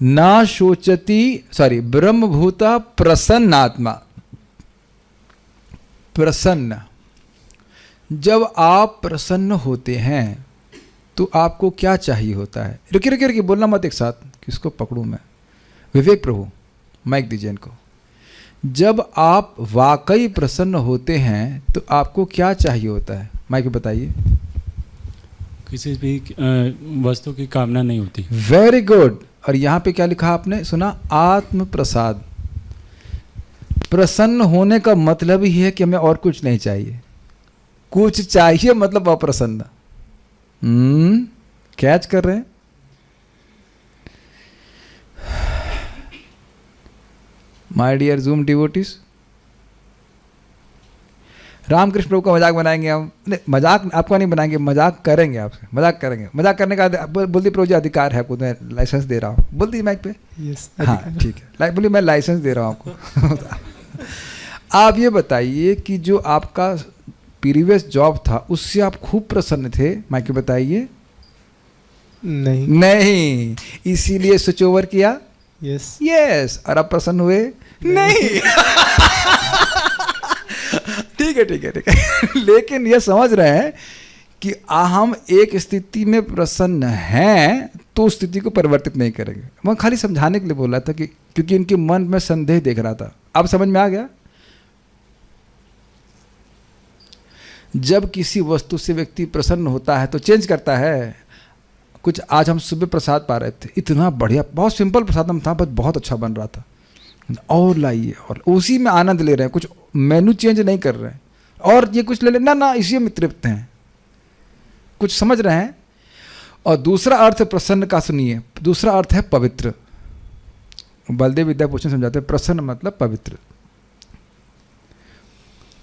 ना शोचती, ब्रह्मभूता प्रसन्न आत्मा। प्रसन्न, जब आप प्रसन्न होते हैं तो आपको क्या चाहिए होता है? रुकिए बोलना मत एक साथ, किसको पकड़ूं मैं? विवेक प्रभु माइक दीजिए इनको। जब आप वाकई प्रसन्न होते हैं तो आपको क्या चाहिए होता है? माइक बताइए। किसी भी वस्तु की कामना नहीं होती। Very good. और यहाँ पे क्या लिखा आपने सुना? आत्म प्रसाद। प्रसन्न होने का मतलब ही है कि हमें और कुछ नहीं चाहिए, कुछ चाहिए मतलब अप्रसन्न। कैच कर रहे हैं? My dear zoom devotees, Ramakrishna प्रभु का मजाक बनाएंगे हम? नहीं, मजाक आपको नहीं बनाएंगे, मजाक करेंगे आपसे, मजाक करेंगे। मजाक करने का बोल दी प्रभु जी अधिकार है आपको, मैं लाइसेंस दे रहा हूँ, बोल दी माइक पे। यस, हाँ ठीक है, बोलिए मैं लाइसेंस दे रहा हूँ आपको। आप ये बताइए कि जो आपका प्रीवियस जॉब था उससे आप खूब प्रसन्न थे, माइक पे बताइए। नहीं। नहीं, इसीलिए स्विच ओवर किया। यस। यस, और आप प्रसन्न हुए? नहीं। ठीक है ठीक है ठीक है। लेकिन ये समझ रहे हैं कि हम एक स्थिति में प्रसन्न हैं तो उस स्थिति को परिवर्तित नहीं करेंगे। मैं खाली समझाने के लिए बोल रहा था कि क्योंकि इनके मन में संदेह देख रहा था। अब समझ में आ गया? जब किसी वस्तु से व्यक्ति प्रसन्न होता है तो चेंज करता है। कुछ आज हम सुबह प्रसाद पा रहे थे, इतना बढ़िया, बहुत सिंपल प्रसाद हम था, बस बहुत अच्छा बन रहा था, और लाइए, और उसी में आनंद ले रहे हैं, कुछ मेनू चेंज नहीं कर रहे हैं, और ये कुछ ले ले ना, इसी में तृप्त हैं। कुछ समझ रहे हैं? और दूसरा अर्थ प्रसन्न का सुनिए, दूसरा अर्थ है पवित्र। बलदेव विद्याभूषण समझाते हैं प्रसन्न मतलब पवित्र।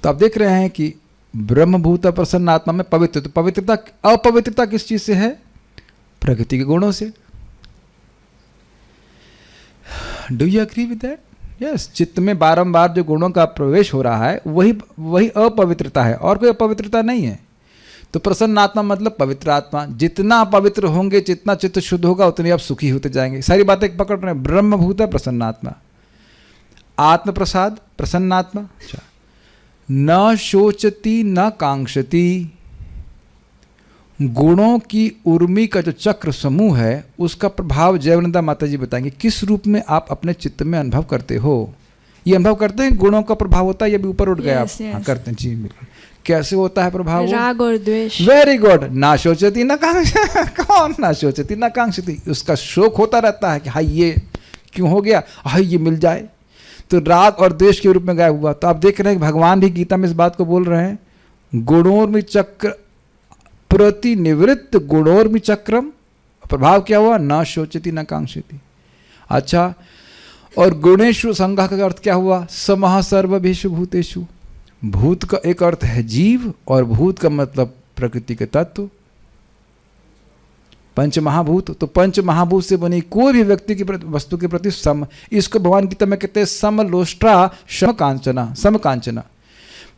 तो आप देख रहे हैं कि ब्रह्मभूत प्रसन्न आत्मा में पवित्र, तो पवित्रता, अपवित्रता किस चीज से है? प्रकृति के गुणों से। Do you agree with that? Yes, चित्त में बारंबार जो गुणों का प्रवेश हो रहा है वही अपवित्रता है, और कोई अपवित्रता नहीं है। तो प्रसन्न आत्मा मतलब पवित्र आत्मा। जितना पवित्र होंगे, जितना चित्त शुद्ध होगा, उतने आप सुखी होते जाएंगे। सारी बातें पकड़ रहे हैं। ब्रह्मभूत प्रसन्न आत्मा, आत्म प्रसाद प्रसन्न आत्मा। अच्छा, न शोचती न कांक्षती। गुणों की उर्मी का जो चक्र समूह है उसका प्रभाव जयवनंदा माता जी बताएंगे किस रूप में आप अपने चित्त में अनुभव करते हो। ये अनुभव करते हैं गुणों का प्रभाव होता है, ये भी ऊपर उठ गया आप? हाँ करते हैं जी, बिल्कुल। कैसे होता है प्रभाव? राग और द्वेष। Very good. ना सोचती ना कांक्षती। कौन ना सोचती ना कांक्षती? उसका शोक होता रहता है कि हाय ये क्यों हो गया, हाय ये मिल जाए, तो राग और द्वेष के रूप में गायब हुआ। तो आप देख रहे हैं भगवान भी गीता में इस बात को बोल रहे हैं, गुणोर्मि चक्र प्रतिनिवृत्त गुणोर्मि चक्रम। प्रभाव क्या हुआ? न शोचती न कांक्षती। अच्छा, और गुणेषु संज्ञा का अर्थ क्या हुआ? समः सर्वभूतेषु भूतेषु। भूत का एक अर्थ है जीव, और भूत का मतलब प्रकृति के तत्व, पंच महाभूत। तो पंच महाभूत से बनी कोई भी व्यक्ति की वस्तु के प्रति सम, इसको भगवान गीता में कहते हैं समलोष्ट्रा समकांचना। समकांचना,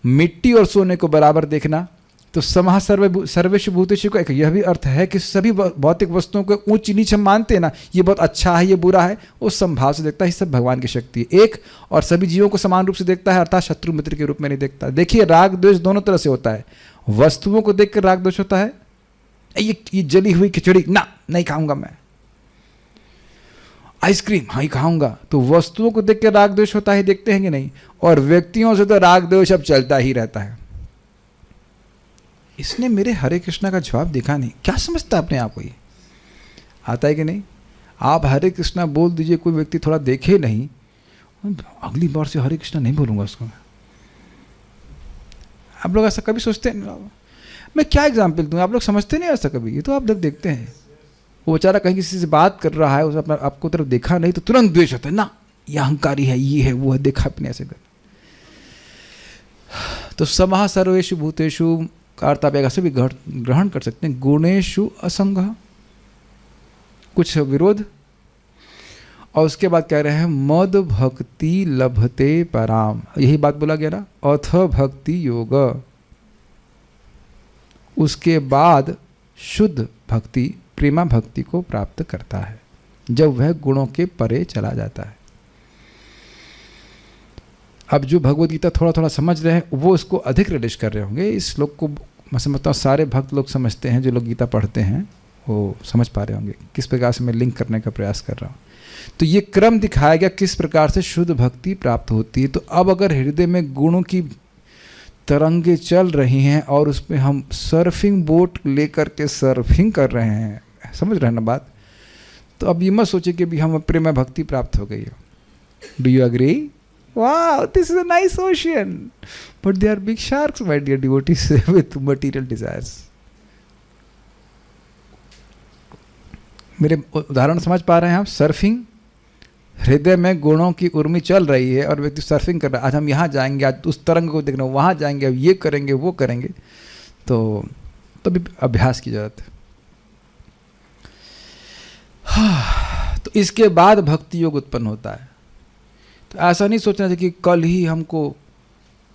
मिट्टी और सोने को बराबर देखना। तो समः सर्वेषु भूतेषु का एक यह भी अर्थ है कि सभी भौतिक वस्तुओं को ऊंच नीच हम मानते हैं ना, ये बहुत अच्छा है, ये बुरा है, उस संभाव से देखता है। ये सब भगवान की शक्ति है एक, और सभी जीवों को समान रूप से देखता है, अर्थात शत्रु मित्र के रूप में नहीं देखता। देखिए, राग द्वेष दोनों तरह से होता है। वस्तुओं को देख कर राग द्वेष होता है, ये जली हुई खिचड़ी ना नहीं खाऊंगा मैं, आइसक्रीम हाँ ही खाऊंगा। तो वस्तुओं को देख कर राग द्वेष होता है, देखते हैं कि नहीं? और व्यक्तियों से तो राग द्वेष अब चलता ही रहता है। इसने मेरे हरे कृष्णा का जवाब देखा नहीं, क्या समझता है अपने आप को? ये आता है कि नहीं? आप हरे कृष्णा बोल दीजिए, कोई व्यक्ति थोड़ा देखे नहीं, अगली बार से हरे कृष्णा नहीं बोलूंगा उसको। आप लोग ऐसा कभी सोचते हैं? मैं क्या एग्जाम्पल दूं, आप लोग समझते नहीं ऐसा कभी? ये तो आप लोग देखते हैं, वो बेचारा कहीं किसी से बात कर रहा है, उसने आपको तरफ देखा नहीं तो तुरंत द्वेष होता है ना, ये अहंकारी है, ये है, वो है, देखा अपने ऐसे कर। तो समः सर्वेषु भूतेषु का अर्थ आप ऐसे भी ग्रहण कर सकते हैं, गुणेषु असंगः, कुछ विरोध। और उसके बाद कह रहे हैं मद भक्ति लभते पराम, यही बात बोला गया ना, अथ भक्ति योग। उसके बाद शुद्ध भक्ति प्रेमा भक्ति को प्राप्त करता है, जब वह गुणों के परे चला जाता है। अब जो भगवद गीता थोड़ा थोड़ा समझ रहे हैं वो इसको अधिक रिलेट कर रहे होंगे। इस श्लोक को मैं समझता हूँ सारे भक्त लोग समझते हैं, जो लोग गीता पढ़ते हैं वो समझ पा रहे होंगे किस प्रकार से मैं लिंक करने का प्रयास कर रहा हूँ। तो ये क्रम दिखाया गया किस प्रकार से शुद्ध भक्ति प्राप्त होती है। तो अब अगर हृदय में गुणों की तरंगे चल रही हैं और उसमें हम सर्फिंग बोट लेकर के सर्फिंग कर रहे हैं, समझ रहे हैं ना बात? तो अब ये मत सोचे कि भी हम प्रेम भक्ति प्राप्त हो गई है। Do you agree? Wow, this is a nice ocean, but they are big sharks, my dear devotees, with material desires. मेरे उदाहरण समझ पा रहे हैं आप? सर्फिंग हृदय में गुणों की उर्मी चल रही है और व्यक्ति सर्फिंग कर रहा है, आज हम यहाँ जाएंगे, आज उस तरंग को देखना, वहाँ जाएंगे, अब ये करेंगे, वो करेंगे, तो तभी अभ्यास की जरूरत है। तो इसके बाद भक्ति योग उत्पन्न होता है। तो ऐसा नहीं सोचना चाहिए कि कल ही हमको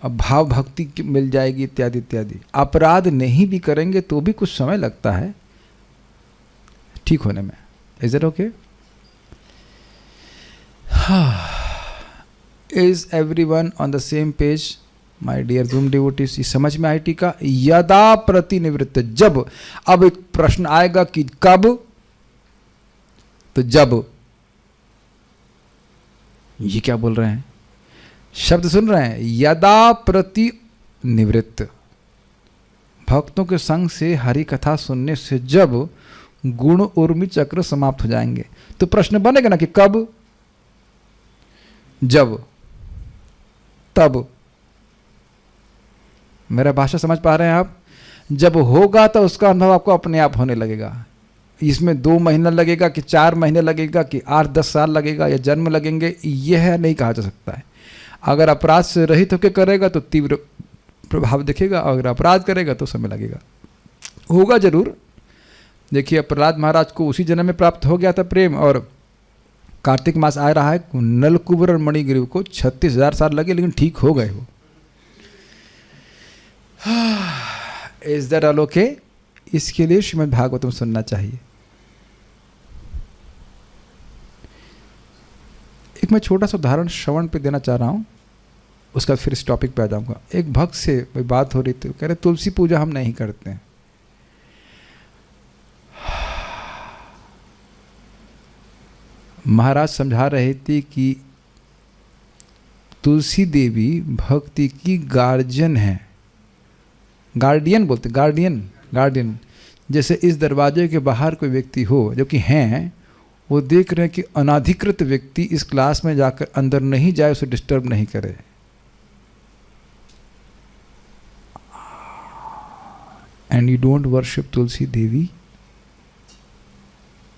भाव भक्ति मिल जाएगी इत्यादि इत्यादि। अपराध नहीं भी करेंगे तो भी कुछ समय लगता है ठीक होने में। Is it okay? Is everyone on the same page my dear zoom devotees? समझ में आई टीका? यदा प्रतिनिवृत्त, जब। अब एक प्रश्न आएगा कि कब? तो जब। ये क्या बोल रहे हैं? शब्द सुन रहे हैं? यदा प्रतिनिवृत्त, भक्तों के संग से हरि कथा सुनने से जब गुण उर्मी चक्र समाप्त हो जाएंगे। तो प्रश्न बनेगा ना कि कब? जब, तब। मेरा भाषा समझ पा रहे हैं आप? जब होगा तो उसका अनुभव आपको अपने आप होने लगेगा। इसमें 2 महीना लगेगा कि 4 महीने लगेगा कि 8-10 साल लगेगा या जन्म लगेंगे, यह नहीं कहा जा सकता है। अगर अपराध से रहित होकर करेगा तो तीव्र प्रभाव दिखेगा, अगर अपराध करेगा तो समय लगेगा। होगा जरूर। देखिए, प्रहलाद महाराज को उसी जन्म में प्राप्त हो गया था प्रेम, और कार्तिक मास आ रहा है, नलकुबर और मणिग्रीव को 36,000 साल लगे, लेकिन ठीक हो गए वो। Is that all okay? इसके लिए श्रीमद् भागवतम सुनना चाहिए। एक मैं छोटा सा उदाहरण श्रवण पे देना चाह रहा हूँ, उसका फिर इस टॉपिक पे आ जाऊँगा। एक भक्त से बात हो रही थी, कह रहे तुलसी पूजा हम नहीं करते हैं। महाराज समझा रहे थे कि तुलसी देवी भक्ति की गार्जियन है। गार्डियन बोलते, गार्डियन। जैसे इस दरवाजे के बाहर कोई व्यक्ति हो जो कि हैं, वो देख रहे हैं कि अनाधिकृत व्यक्ति इस क्लास में जाकर अंदर नहीं जाए, उसे डिस्टर्ब नहीं करे। And you don't worship Tulsi Devi,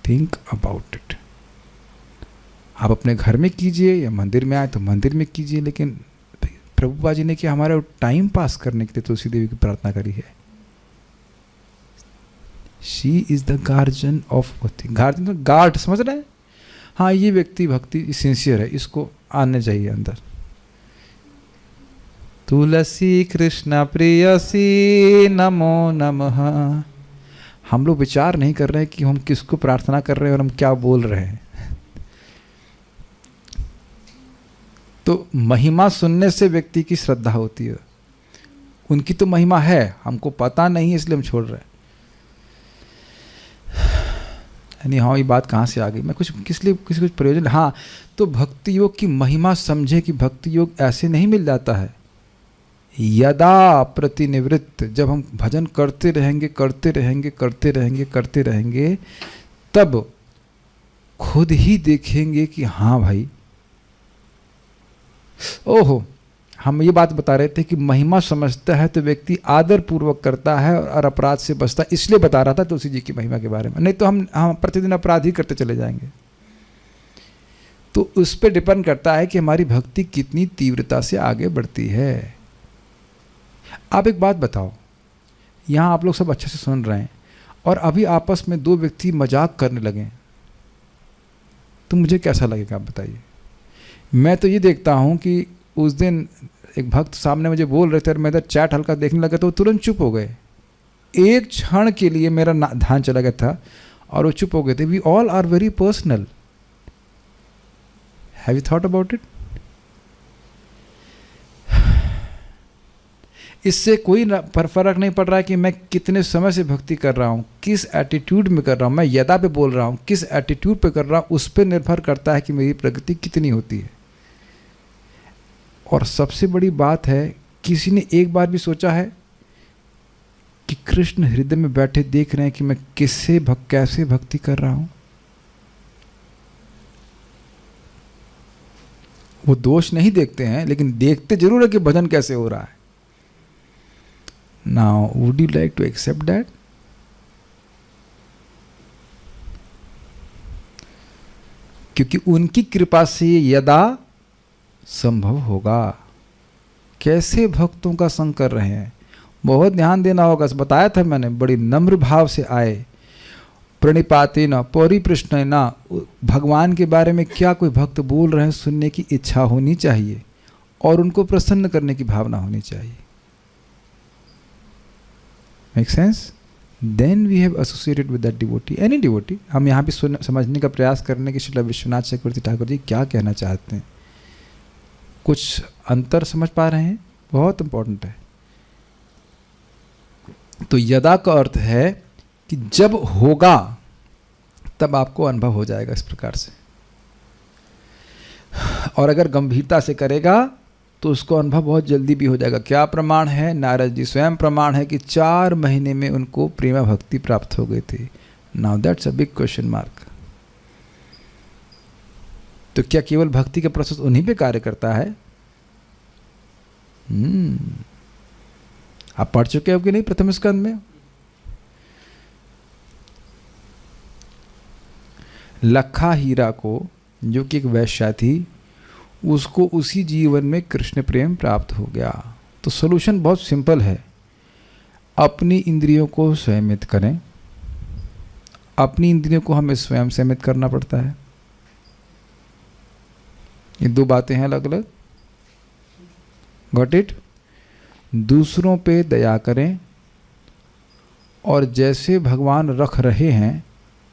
think about it. आप अपने घर में कीजिए या मंदिर में आए तो मंदिर में कीजिए, लेकिन प्रभुपा जी ने कि हमारा टाइम पास करने के लिए तुलसी देवी की प्रार्थना करी है। She is the guardian of भक्ति। गार्जियन, गार्ड, समझ रहे हैं? हाँ, ये व्यक्ति भक्ति सिंसियर है, इसको आने चाहिए अंदर। तुलसी कृष्ण प्रियसी नमो नमः। हम लोग विचार नहीं कर रहे हैं कि हम किसको प्रार्थना कर रहे हैं और हम क्या बोल रहे हैं। तो महिमा सुनने से व्यक्ति की श्रद्धा होती है। उनकी तो महिमा है, हमको पता नहीं है इसलिए हम छोड़ रहे हैं। यानी हाँ, ये बात कहाँ से आ गई? मैं किस लिए किसी कुछ प्रयोजन? हाँ, तो भक्ति योग की महिमा समझे कि भक्ति योग ऐसे नहीं मिल जाता है। यदा प्रतिनिवृत्त, जब हम भजन करते रहेंगे तब खुद ही देखेंगे कि हाँ भाई, ओहो, हम ये बात बता रहे थे कि महिमा समझता है तो व्यक्ति आदर पूर्वक करता है और अपराध से बचता है। इसलिए बता रहा था तुलसी जी की महिमा के बारे में, नहीं तो हम प्रतिदिन अपराध ही करते चले जाएंगे। तो उस पर डिपेंड करता है कि हमारी भक्ति कितनी तीव्रता से आगे बढ़ती है। आप एक बात बताओ, यहाँ आप लोग सब अच्छे से सुन रहे हैं और अभी आपस में 2 व्यक्ति मजाक करने लगे, तो मुझे कैसा लगेगा आप बताइए? मैं तो ये देखता हूँ कि उस दिन एक भक्त सामने मुझे बोल रहे थे और मैं इधर चैट हल्का देखने लगा तो वो तुरंत चुप हो गए। एक क्षण के लिए मेरा ध्यान चला गया था और वो चुप हो गए थे। We all are very personal. Have you thought about it? इससे कोई फर्क नहीं पड़ रहा है कि मैं कितने समय से भक्ति कर रहा हूँ, किस एटीट्यूड में कर रहा हूँ। मैं यदा पे बोल रहा हूँ, किस एटीट्यूड पे कर रहा हूँ, उस पर निर्भर करता है कि मेरी प्रगति कितनी होती है। और सबसे बड़ी बात है, किसी ने एक बार भी सोचा है कि कृष्ण हृदय में बैठे देख रहे हैं कि मैं कैसे भक्ति कर रहा हूँ? वो दोष नहीं देखते हैं, लेकिन देखते जरूर है कि भजन कैसे हो रहा है। Now, would you like to accept that? क्योंकि उनकी कृपा से यदा संभव होगा। कैसे भक्तों का संग कर रहे हैं, बहुत ध्यान देना होगा। बताया था मैंने, बड़ी नम्र भाव से आए, प्रणिपाते न परिप्रश्न न। भगवान के बारे में क्या कोई भक्त बोल रहे हैं, सुनने की इच्छा होनी चाहिए और उनको प्रसन्न करने की भावना होनी चाहिए। Make sense? Then we have associated with that devotee, any devotee. हम यहाँ भी समझने का प्रयास करने की श्रील विश्वनाथ चक्रवर्ती ठाकुर जी क्या कहना चाहते हैं। कुछ अंतर समझ पा रहे हैं? बहुत इंपॉर्टेंट है। तो यदा का अर्थ है कि जब होगा तब आपको अनुभव हो जाएगा इस प्रकार से, और अगर गंभीरता से करेगा तो उसको अनुभव बहुत जल्दी भी हो जाएगा। क्या प्रमाण है? नारद जी स्वयं प्रमाण है कि 4 महीने में उनको प्रेमा भक्ति प्राप्त हो गई थी। Now that's a big question mark. तो क्या केवल भक्ति का प्रोसेस उन्हीं पे कार्य करता है? आप पढ़ चुके हो कि नहीं प्रथम स्कंद में? लखा हीरा को, जो कि एक वैश्या थी, उसको उसी जीवन में कृष्ण प्रेम प्राप्त हो गया। तो सॉल्यूशन बहुत सिंपल है, अपनी इंद्रियों को संयमित करें। अपनी इंद्रियों को हमें स्वयं संयमित करना पड़ता है। ये 2 बातें हैं अलग अलग। Got it? दूसरों पे दया करें और जैसे भगवान रख रहे हैं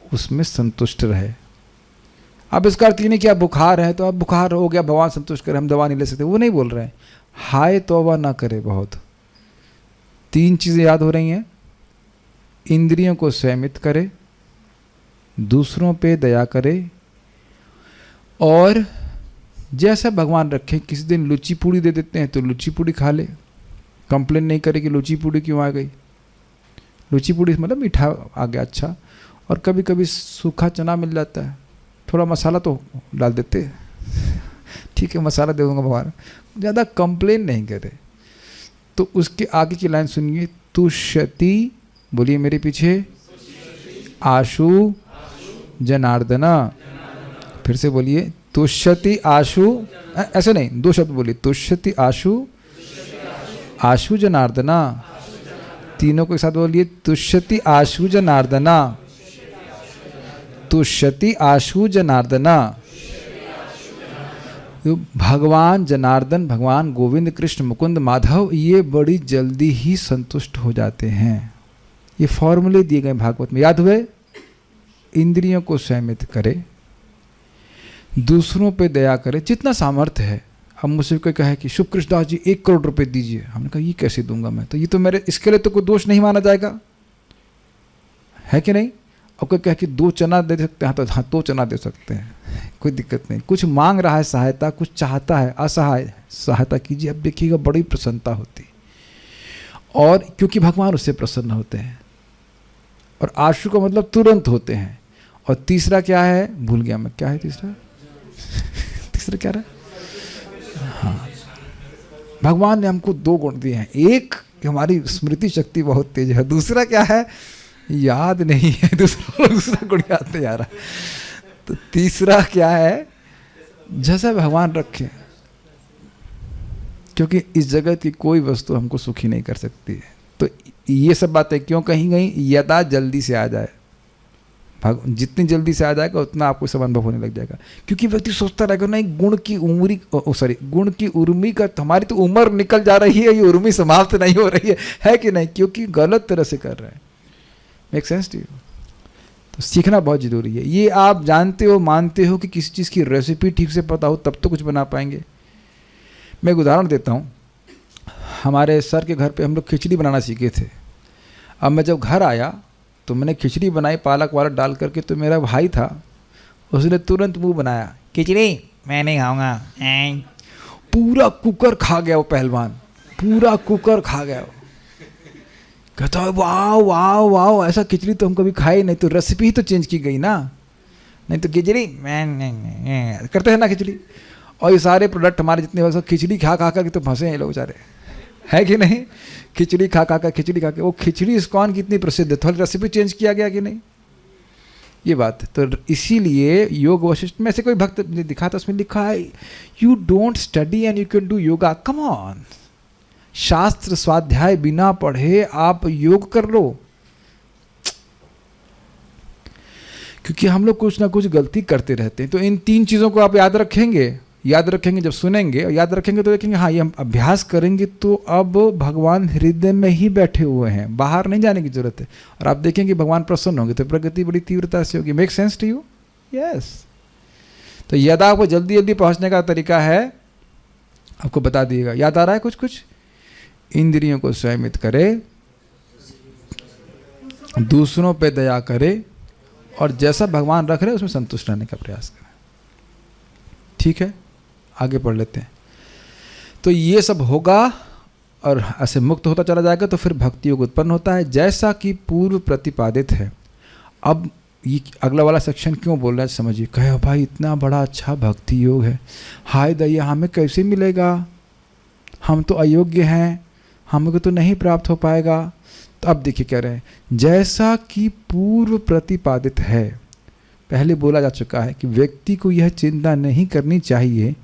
उसमें संतुष्ट रहे। अब इसका अर्थ ये नहीं कि आप बुखार है तो अब बुखार हो गया भगवान संतुष्ट करे, हम दवा नहीं ले सकते, वो नहीं बोल रहे हैं। हाय तौबा ना करे। बहुत 3 चीज़ें याद हो रही हैं। इंद्रियों को संयमित करे, दूसरों पे दया करे, और जैसा भगवान रखे। किसी दिन लुच्ची पूड़ी दे देते हैं तो लुच्ची पूड़ी खा ले, कंप्लेन नहीं करे कि लुच्ची पूड़ी क्यों आ गई। लुच्ची पूड़ी मतलब मीठा आ गया, अच्छा। और कभी कभी सूखा चना मिल जाता है, थोड़ा मसाला तो डाल देते, ठीक है मसाला दे दूंगा भगवान, ज़्यादा कंप्लेन नहीं करे। तो उसके आगे की लाइन सुनिए, तुष्यति, बोलिए मेरे पीछे, आशु जनार्दना। फिर से बोलिए, तुष्यति आशु, ऐसे नहीं, 2 शब्द बोलिए, तुष्यति आशु, आशु जनार्दना। तीनों को एक साथ बोलिए, तुष्यति आशु जनार्दना, तुष्यति आशु जनार्दना। तो भगवान जनार्दन, भगवान गोविंद कृष्ण मुकुंद माधव, ये बड़ी जल्दी ही संतुष्ट हो जाते हैं। ये फॉर्मूले दिए गए भागवत में, याद हुए? इंद्रियों को संयमित करे, दूसरों पे दया करे, जितना सामर्थ्य है। अब मुझसे कोई कहे कि शुभ कृष्णदास जी 1 करोड़ रुपए दीजिए, हमने कहा ये कैसे दूंगा मैं, तो ये तो मेरे, इसके लिए तो कोई दोष नहीं माना जाएगा, है कि नहीं? और कोई कहे कि 2 चना दे सकते हैं, तो हाँ 2 चना दे सकते हैं, कोई दिक्कत नहीं। कुछ मांग रहा है सहायता, कुछ चाहता है असहाय, सहायता कीजिए, अब देखिएगा बड़ी प्रसन्नता होती। और क्योंकि भगवान उससे प्रसन्न होते हैं। और आशु का मतलब तुरंत होते हैं। और तीसरा क्या है, भूल गया मैं, क्या है तीसरा? तीसरा क्या रहा? हाँ, भगवान ने हमको 2 गुण दिए हैं। एक कि हमारी स्मृति शक्ति बहुत तेज है, दूसरा क्या है, याद नहीं है, दूसरा गुण याद नहीं आ रहा। तो तीसरा क्या है, जैसा भगवान रखे, क्योंकि इस जगत की कोई वस्तु हमको सुखी नहीं कर सकती है। तो ये सब बातें क्यों कही गई? यदा जल्दी से आ जाए, जितनी जल्दी से आ जाएगा उतना आपको सब अनुभव होने लग जाएगा। क्योंकि व्यक्ति सोचता रहेगा नहीं, गुण की उर्मी का, हमारी तो उम्र निकल जा रही है, ये उर्मी समाप्त नहीं हो रही है कि नहीं? क्योंकि गलत तरह से कर रहे हैं। Make sense to you? तो सीखना बहुत ज़रूरी है। ये आप जानते हो, मानते हो कि किसी चीज़ की रेसिपी ठीक से पता हो तब तो कुछ बना पाएंगे। मैं एक उदाहरण देता हूँ। हमारे सर के घर पे हम लोग खिचड़ी बनाना सीखे थे। अब मैं जब घर आया तो मैंने खिचड़ी बनाई पालक वालक डाल करके, तो मेरा भाई था, उसने तुरंत मुंह बनाया, खिचड़ी मैं नहीं खाऊंगा। पूरा कुकर खा गया वो पहलवान, पूरा कुकर खा गया। कहता है वाह वाह वाह, ऐसा खिचड़ी तो हम कभी खाए नहीं, तो रेसिपी ही तो चेंज की गई ना, नहीं तो खिचड़ी मैं नहीं करते हैं ना खिचड़ी। और ये सारे प्रोडक्ट हमारे जितने हो सब खिचड़ी खा खा के तो फंसे हैं लोग बेचारे, है कि नहीं? खिचड़ी खा खिचड़ी खा के। वो खिचड़ी इस्कॉन कितनी प्रसिद्ध है, थोड़ी रेसिपी चेंज किया गया कि नहीं? ये बात है। तो इसीलिए योग वशिष्ठ में से कोई भक्त ने दिखा था, उसमें लिखा है you don't study and you can do yoga. Come on, शास्त्र स्वाध्याय बिना पढ़े आप योग कर लो। क्योंकि हम लोग कुछ ना कुछ गलती करते रहते हैं। तो इन 3 चीज़ों को आप याद रखेंगे जब सुनेंगे और याद रखेंगे तो देखेंगे हाँ ये हम अभ्यास करेंगे तो अब भगवान हृदय में ही बैठे हुए हैं, बाहर नहीं जाने की जरूरत है। और आप देखेंगे भगवान प्रसन्न होंगे तो प्रगति बड़ी तीव्रता से होगी। Make sense to you? Yes. तो यदि आपको जल्दी जल्दी पहुंचने का तरीका है आपको बता दिएगा। याद आ रहा है कुछ कुछ? इंद्रियों को संयमित करे, दूसरों पे दया करे और जैसा भगवान रख रहे उसमें संतुष्ट रहने का प्रयास करें। ठीक है, आगे पढ़ लेते हैं। तो ये सब होगा और ऐसे मुक्त होता चला जाएगा तो फिर भक्ति योग उत्पन्न होता है जैसा कि पूर्व प्रतिपादित है। अब ये अगला वाला सेक्शन क्यों बोल रहा है समझिए। कहे भाई इतना बड़ा अच्छा भक्ति योग है, हाय दैया हमें कैसे मिलेगा, हम तो अयोग्य हैं, हमको तो नहीं प्राप्त हो पाएगा। तो अब देखिए कह रहे हैं जैसा कि पूर्व प्रतिपादित है, पहले बोला जा चुका है कि व्यक्ति को यह चिंता नहीं करनी चाहिए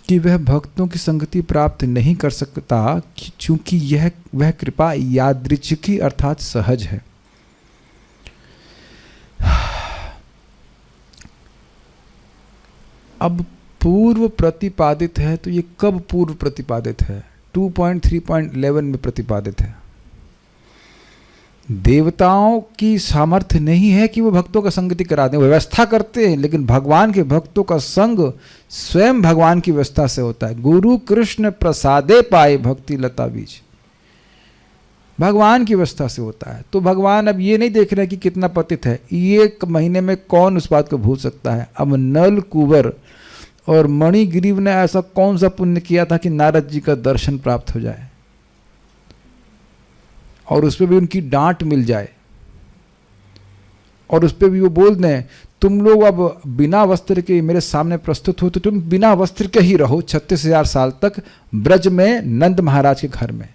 कि वह भक्तों की संगति प्राप्त नहीं कर सकता क्योंकि वह कृपा यादृच्छिकी अर्थात सहज है। अब पूर्व प्रतिपादित है तो ये कब पूर्व प्रतिपादित है? 2.3.11 में प्रतिपादित है। देवताओं की सामर्थ्य नहीं है कि वो भक्तों का संगति करा दें, व्यवस्था करते हैं, लेकिन भगवान के भक्तों का संग स्वयं भगवान की व्यवस्था से होता है। गुरु कृष्ण प्रसादे पाए भक्ति लता बीज, भगवान की व्यवस्था से होता है। तो भगवान अब ये नहीं देख रहे कि कितना पतित है, ये महीने में कौन उस बात को भूल सकता है। अब नल कुंवर और मणिग्रीव ने ऐसा कौन सा पुण्य किया था कि नारद जी का दर्शन प्राप्त हो जाए और उस पर भी उनकी डांट मिल जाए और उस पर भी वो बोल दें तुम लोग अब बिना वस्त्र के मेरे सामने प्रस्तुत हो तो तुम बिना वस्त्र के ही रहो 36,000 साल तक ब्रज में नंद महाराज के घर में।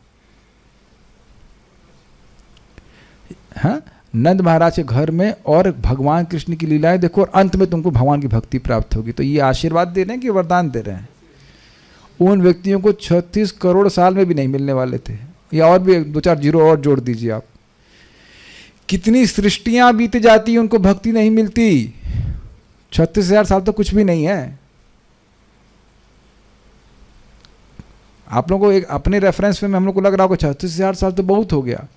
हाँ, नंद महाराज के घर में और भगवान कृष्ण की लीलाएं देखो और अंत में तुमको भगवान की भक्ति प्राप्त होगी। तो ये आशीर्वाद दे रहे हैं कि वरदान दे रहे हैं। उन व्यक्तियों को 36 करोड़ साल में भी नहीं मिलने वाले थे, या और भी 2-4 जीरो और जोड़ दीजिए आप। कितनी सृष्टियां बीत जाती उनको भक्ति नहीं मिलती। 36,000 साल तो कुछ भी नहीं है। आप लोगों को एक अपने रेफरेंस में हम लोग को लग रहा होगा 36,000 साल तो बहुत हो गया,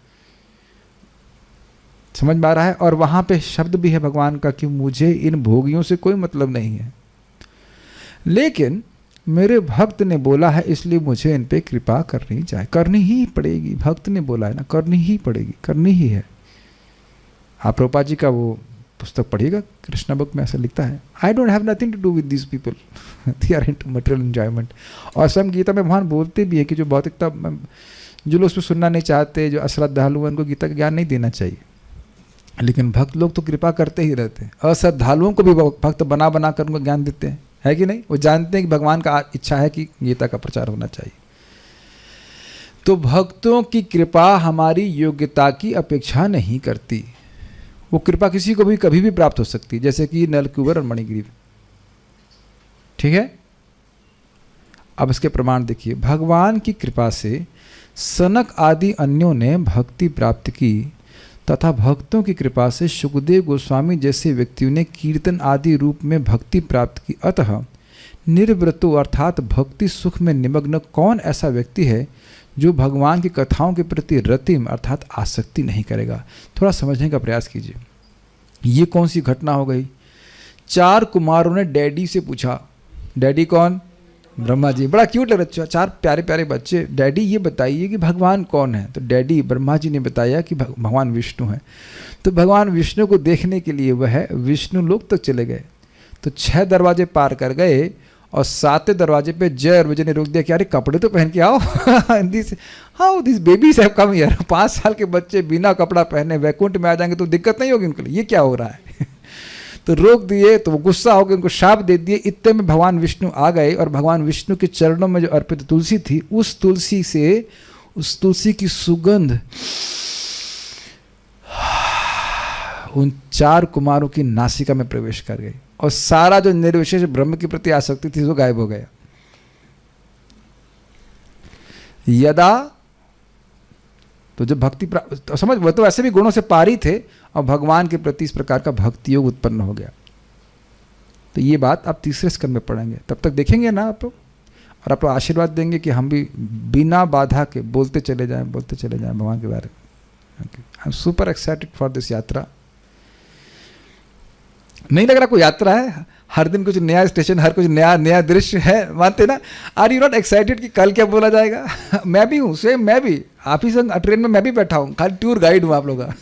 समझ में आ रहा है। और वहां पे शब्द भी है भगवान का कि मुझे इन भोगियों से कोई मतलब नहीं है, लेकिन मेरे भक्त ने बोला है इसलिए मुझे इन पे कृपा करनी चाहिए, करनी ही पड़ेगी। भक्त ने बोला है ना, करनी ही पड़ेगी, करनी ही है। आप प्रभुपाद जी का वो पुस्तक पढ़िएगा, कृष्णा बुक में ऐसा लिखता है, I don't have nothing to do with this people, they are into material enjoyment. और स्वयं गीता में भगवान बोलते भी है कि जो भौतिकता, जो लोग उसको सुनना नहीं चाहते, जो अश्रद्धालु हैं, उनको गीता का ज्ञान नहीं देना चाहिए। लेकिन भक्त लोग तो कृपा करते ही रहते हैं। अश्रद्धालुओं को भी भक्त बना बना कर उनको ज्ञान देते हैं, है कि नहीं। वो जानते हैं कि भगवान का इच्छा है कि गीता का प्रचार होना चाहिए। तो भक्तों की कृपा हमारी योग्यता की अपेक्षा नहीं करती। वो कृपा किसी को भी कभी भी प्राप्त हो सकती है, जैसे कि नलकुबर और मणिग्रीव। ठीक है, अब इसके प्रमाण देखिए। भगवान की कृपा से सनक आदि अन्यों ने भक्ति प्राप्त की तथा भक्तों की कृपा से सुखदेव गोस्वामी जैसे व्यक्तियों ने कीर्तन आदि रूप में भक्ति प्राप्त की। अतः निर्वृतो अर्थात भक्ति सुख में निमग्न कौन ऐसा व्यक्ति है जो भगवान की कथाओं के प्रति रतिम अर्थात आसक्ति नहीं करेगा। थोड़ा समझने का प्रयास कीजिए। ये कौन सी घटना हो गई? 4 कुमारों ने डैडी से पूछा। डैडी कौन? ब्रह्मा जी। बड़ा क्यूट लग रहा है, 4 प्यारे प्यारे बच्चे। डैडी ये बताइए कि भगवान कौन है? तो डैडी ब्रह्मा जी ने बताया कि भगवान विष्णु है। तो भगवान विष्णु को देखने के लिए वह विष्णु लोक तक चले गए। तो 6 दरवाजे पार कर गए और 7वें दरवाजे पे जय और विजय ने रोक दिया कि अरे कपड़े तो पहन के आओ। हिंदी से, how this babies have come here. 5 साल के बच्चे बिना कपड़ा पहने वैकुंठ में आ जाएंगे तो दिक्कत नहीं होगी उनके लिए, ये क्या हो रहा है? तो रोक दिए। तो वो गुस्सा हो गए, उनको शाप दे दिए। इतने में भगवान विष्णु आ गए और भगवान विष्णु के चरणों में जो अर्पित तुलसी थी, उस तुलसी से, उस तुलसी की सुगंध उन 4 कुमारों की नासिका में प्रवेश कर गई और सारा जो निर्विशेष ब्रह्म के प्रति आसक्ति थी वो गायब हो गया। यदा, तो जब भक्ति तो समझ, वो तो वैसे भी गुणों से पारी थे और भगवान के प्रति इस प्रकार का भक्ति योग उत्पन्न हो गया। तो ये बात आप तीसरे स्कंद में पढ़ेंगे, तब तक देखेंगे ना आप लोग, और आप लोग आशीर्वाद देंगे कि हम भी बिना बाधा के बोलते चले जाएं भगवान के बारे में। I am super excited for this यात्रा। नहीं लग रहा कोई यात्रा है, हर दिन कुछ नया स्टेशन, हर कुछ नया दृश्य है, मानते ना? आर यू नॉट एक्साइटेड कि कल क्या बोला जाएगा? मैं भी हूँ, सेम मैं भी, आप ही संग ट्रेन में मैं भी बैठा हूँ, खाली टूर गाइड हूँ आप लोग का।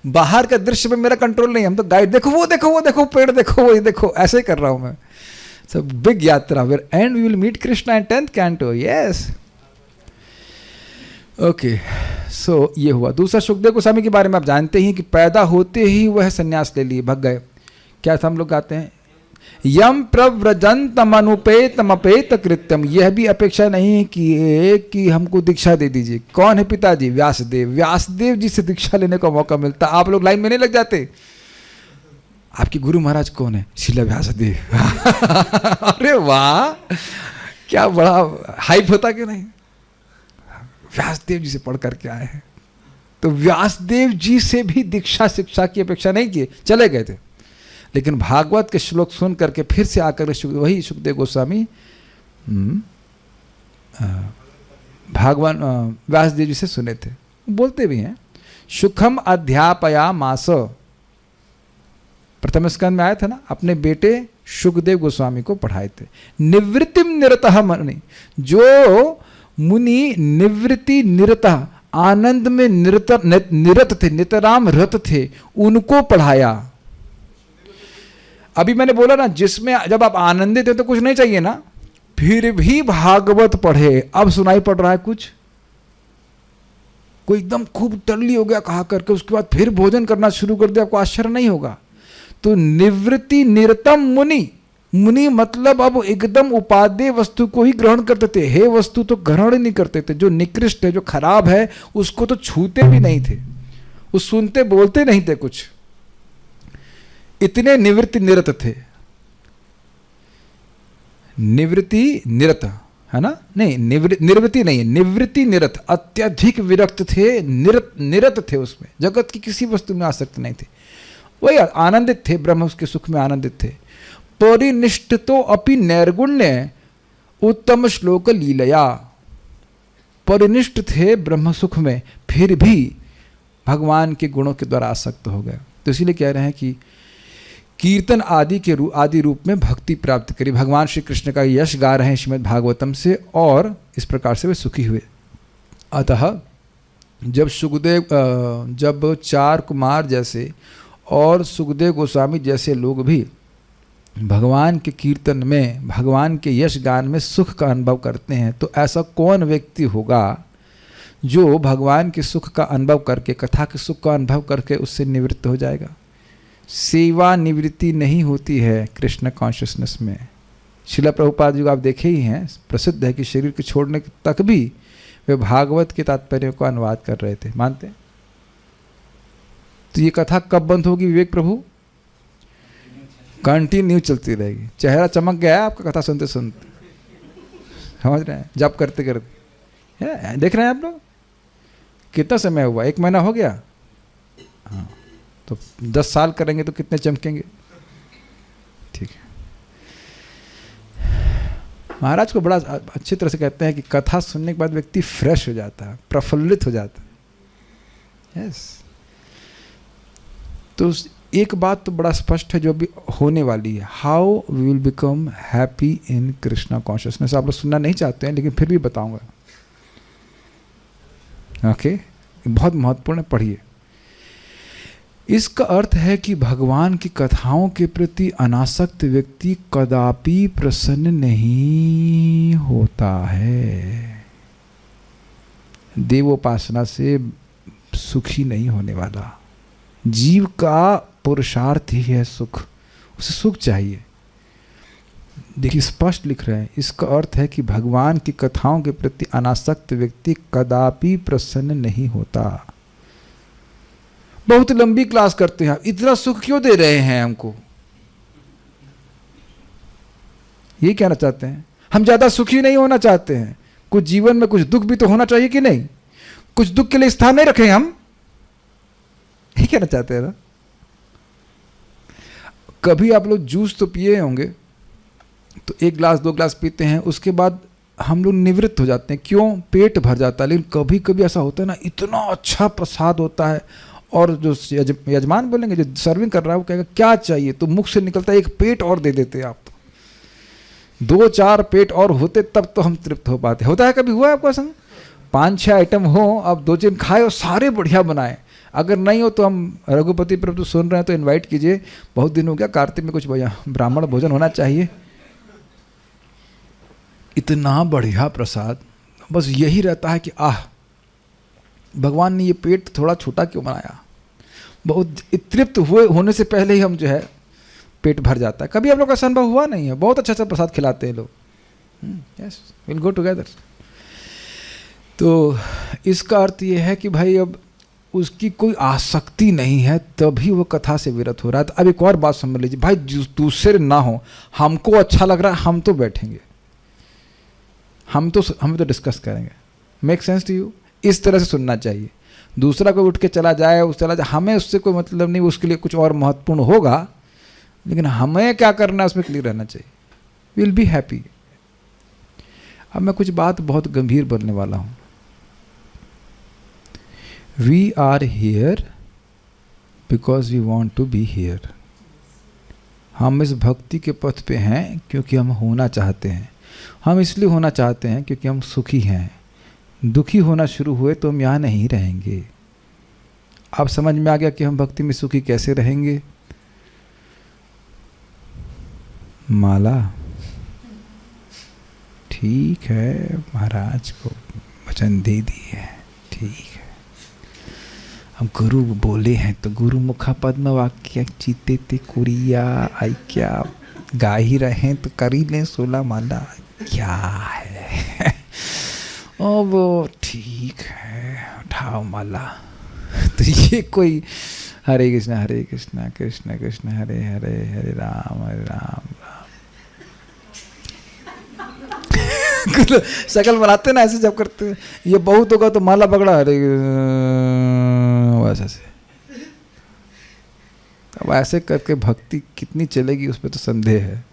बाहर का दृश्य में मेरा कंट्रोल नहीं, हम तो गाइड, देखो वो पेड़ देखो, वो देखो, ऐसे ही कर रहा हूँ मैं। So big yatra, where and we will meet Krishna in 10th canto. Yes, okay. सो ये हुआ। दूसरा, सुखदेव गोस्वामी के बारे में आप जानते ही कि पैदा होते ही वह संन्यास ले लिए, भग गए। क्या हम लोग गाते हैं, यम प्रव्रजंतमनुपेतमपेत कृत्यम, यह भी अपेक्षा नहीं कि हमको दीक्षा दे दीजिए। कौन है पिताजी? व्यासदेव। व्यासदेव जी से दीक्षा लेने का मौका मिलता, आप लोग लाइन में नहीं लग जाते। आपके गुरु महाराज कौन है? श्रील व्यासदेव। अरे वाह, क्या बड़ा हाइप होता कि नहीं? व्यासदेव जी से पढ़ करके आए हैं। तो व्यासदेव जी से भी दीक्षा शिक्षा की अपेक्षा नहीं की, चले गए थे। लेकिन भागवत के श्लोक सुन करके फिर से आकर वही सुखदेव गोस्वामी भगवान व्यासदेव जी से सुने थे। बोलते भी हैं, सुखम अध्यापया मास, प्रथम स्कंद में आया था ना, अपने बेटे सुखदेव गोस्वामी को पढ़ाए थे। निवृत्तिम निरतः मुनि, जो मुनि निवृत्ति निरतः, आनंद में निरत थे, नितराम रत थे, उनको पढ़ाया। अभी मैंने बोला ना, जिसमें जब आप आनंदित थे तो कुछ नहीं चाहिए ना, फिर भी भागवत पढ़े। अब सुनाई पड़ रहा है कुछ, कोई एकदम खूब टल्ली हो गया कहा करके, उसके बाद फिर भोजन करना शुरू कर दिया, आपको आश्चर्य नहीं होगा। तो निवृत्ति निरतम मुनि, मुनि मतलब अब एकदम उपादेय वस्तु को ही ग्रहण करते थे, हे वस्तु तो ग्रहण ही नहीं करते थे। जो निकृष्ट है, जो खराब है, उसको तो छूते भी नहीं थे, वो सुनते बोलते नहीं थे कुछ, इतने निवृत्ति निरत थे। निवृत्ति निरत है ना, नहीं निवृत्ति नहीं है, निवृत्ति निरत, अत्यधिक विरक्त थे, निरत थे, उसमें जगत की किसी वस्तु में आसक्त नहीं थे, वही आनंदित थे, ब्रह्म उसके सुख में आनंदित थे। परिनिष्ठितो अपि नैर्गुण्य उत्तम श्लोक लीलया, परिनिष्ठ थे ब्रह्म सुख में, फिर भी भगवान के गुणों के द्वारा आसक्त हो गए। तो इसीलिए कह रहे हैं कि कीर्तन आदि रूप में भक्ति प्राप्त करी। भगवान श्री कृष्ण का यश गा रहे हैं श्रीमद् भागवतम से, और इस प्रकार से वे सुखी हुए। अतः जब जब 4 कुमार जैसे और सुखदेव गोस्वामी जैसे लोग भी भगवान के कीर्तन में, भगवान के यश गान में सुख का अनुभव करते हैं, तो ऐसा कौन व्यक्ति होगा जो भगवान के सुख का अनुभव करके, कथा के सुख का अनुभव करके उससे निवृत्त हो जाएगा? सेवा निवृत्ति नहीं होती है कृष्ण कॉन्शियसनेस में। शिला प्रभुपाद जी को आप देखे ही हैं, प्रसिद्ध है कि शरीर के छोड़ने तक भी वे भागवत के तात्पर्य को अनुवाद कर रहे थे, मानते हैं? तो ये कथा कब बंद होगी विवेक प्रभु? कंटिन्यू चलती रहेगी। चेहरा चमक गया है आपका कथा सुनते सुनते, समझ रहे हैं, जब करते करते। देख रहे हैं आप लोग कितना समय हुआ? 1 महीना हो गया। हाँ, तो 10 साल करेंगे तो कितने चमकेंगे? ठीक है। महाराज को बड़ा अच्छी तरह से कहते हैं कि कथा सुनने के बाद व्यक्ति फ्रेश हो जाता है, प्रफुल्लित हो जाता है। यस, तो एक बात तो बड़ा स्पष्ट है जो अभी होने वाली है, how we will become happy in Krishna consciousness. आप लोग सुनना नहीं चाहते हैं, लेकिन फिर भी बताऊंगा। ओके, बहुत महत्वपूर्ण है, पढ़िए। इसका अर्थ है कि भगवान की कथाओं के प्रति अनासक्त व्यक्ति कदापि प्रसन्न नहीं होता है, देवोपासना से सुखी नहीं होने वाला। जीव का पुरुषार्थ ही है सुख, उसे सुख चाहिए। देखिए स्पष्ट लिख रहे हैं, इसका अर्थ है कि भगवान की कथाओं के प्रति अनासक्त व्यक्ति कदापि प्रसन्न नहीं होता। बहुत लंबी क्लास करते हैं, इतना सुख क्यों दे रहे हैं हमको? ये कहना चाहते हैं। हम ज़्यादा सुखी नहीं होना चाहते हैं, कुछ जीवन में कुछ दुख भी तो होना चाहिए कि नहीं? कुछ दुख के लिए स्थान नहीं रखें हम, ये कहना चाहते हैं ना। कभी आप लोग जूस तो पिए होंगे, तो 1 ग्लास 2 ग्लास पीते हैं, उसके बाद हम लोग निवृत्त हो जाते हैं। क्यों? पेट भर जाता है। लेकिन कभी कभी ऐसा होता है ना, इतना अच्छा प्रसाद होता है, और जो यजमान बोलेंगे, जो सर्विंग कर रहा है, वो कहेगा क्या चाहिए, तो मुख से निकलता है 1 पेट और दे देते आप, तो 2-4 पेट और होते तब तो हम तृप्त हो पाते। होता है, कभी हुआ है आपका संग? 5-6 आइटम हो, अब 2-3 खाए और सारे बढ़िया बनाए। अगर नहीं हो तो हम रघुपति प्रभु सुन रहे हैं तो इनवाइट कीजिए, बहुत दिन हो गया, कार्तिक में कुछ ब्राह्मण भोजन होना चाहिए। इतना बढ़िया प्रसाद, बस यही रहता है कि आह, भगवान ने ये पेट थोड़ा छोटा क्यों बनाया। बहुत तृप्त होने से पहले ही हम जो है पेट भर जाता है। कभी आप लोग का ऐसा अनुभव हुआ नहीं है? बहुत अच्छा अच्छा प्रसाद खिलाते हैं लोग। Yes, will go together. तो इसका अर्थ ये है कि भाई अब उसकी कोई आसक्ति नहीं है, तभी वो कथा से विरत हो रहा है। तो अब एक और बात समझ लीजिए भाई, दूसरे ना हो, हमको अच्छा लग रहा है, हम तो बैठेंगे, हम तो डिस्कस करेंगे। Make sense to you? इस तरह से सुनना चाहिए। दूसरा कोई उठ के चला जाए, हमें उससे कोई मतलब नहीं, उसके लिए कुछ और महत्वपूर्ण होगा, लेकिन हमें क्या करना है उसमें क्लियर रहना चाहिए। Will be happy. अब मैं कुछ बात बहुत गंभीर बोलने वाला हूँ। We are here because we want to be here. हम इस भक्ति के पथ पे हैं क्योंकि हम होना चाहते हैं। हम इसलिए होना चाहते हैं क्योंकि हम सुखी हैं। दुखी होना शुरू हुए तो हम यहाँ नहीं रहेंगे। अब समझ में आ गया कि हम भक्ति में सुखी कैसे रहेंगे? माला ठीक है, महाराज को वचन दे दिए है, ठीक है। हम गुरु बोले हैं तो गुरु मुखा पद्म वाक्य चीते ते कुरिया आई, क्या गा ही रहे तो करी लें 16 माला, क्या है। ओ वो ठीक है, उठाओ माला। तो ये कोई हरे कृष्णा कृष्ण कृष्ण हरे हरे, हरे राम राम। शकल बनाते ना ऐसे जब करते हैं, ये बहुत होगा तो माला पकड़ा हरे वैसे से। अब ऐसे करके भक्ति कितनी चलेगी उस पर तो संदेह है।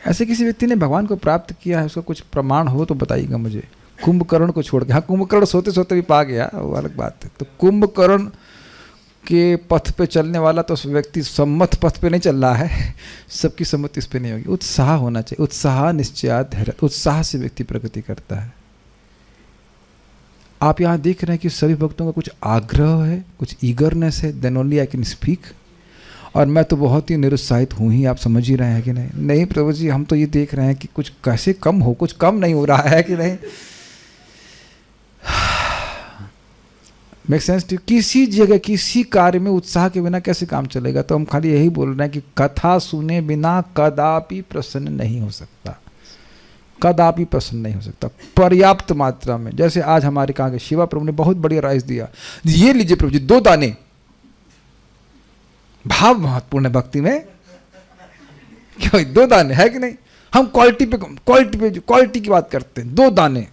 ऐसे किसी व्यक्ति ने भगवान को प्राप्त किया है, उसका कुछ प्रमाण हो तो बताइएगा मुझे। कुंभकर्ण को छोड़ के, हाँ कुंभकर्ण सोते सोते भी पा गया, वो अलग बात है। तो कुंभकर्ण के पथ पे चलने वाला तो उस व्यक्ति सम्मत पथ पे नहीं चल रहा है, सबकी सम्मति इस पे नहीं होगी। उत्साह होना चाहिए, उत्साह निश्चयात धैर्य, उत्साह से व्यक्ति प्रगति करता है। आप यहाँ देख रहे हैं कि सभी भक्तों का कुछ आग्रह है, कुछ ईगरनेस है, then only I can speak. और मैं तो बहुत ही निरुत्साहित हूँ ही, आप समझ ही रहे हैं कि नहीं? नहीं प्रभु जी, हम तो ये देख रहे हैं कि कुछ कैसे कम हो, कुछ कम नहीं हो रहा है कि नहीं? Make sense? किसी जगह किसी कार्य में उत्साह के बिना कैसे काम चलेगा? तो हम खाली यही बोल रहे हैं कि कथा सुने बिना कदापि प्रसन्न नहीं हो सकता, कदापि प्रसन्न नहीं हो सकता। पर्याप्त मात्रा में, जैसे आज हमारे कहा कि शिवा प्रभु ने बहुत बढ़िया राइस दिया, ये लीजिए प्रभु जी 2 दाने। भाव महत्वपूर्ण है भक्ति में, क्यों 2 दाने है कि नहीं? हम क्वालिटी की बात करते हैं। 2 दाने।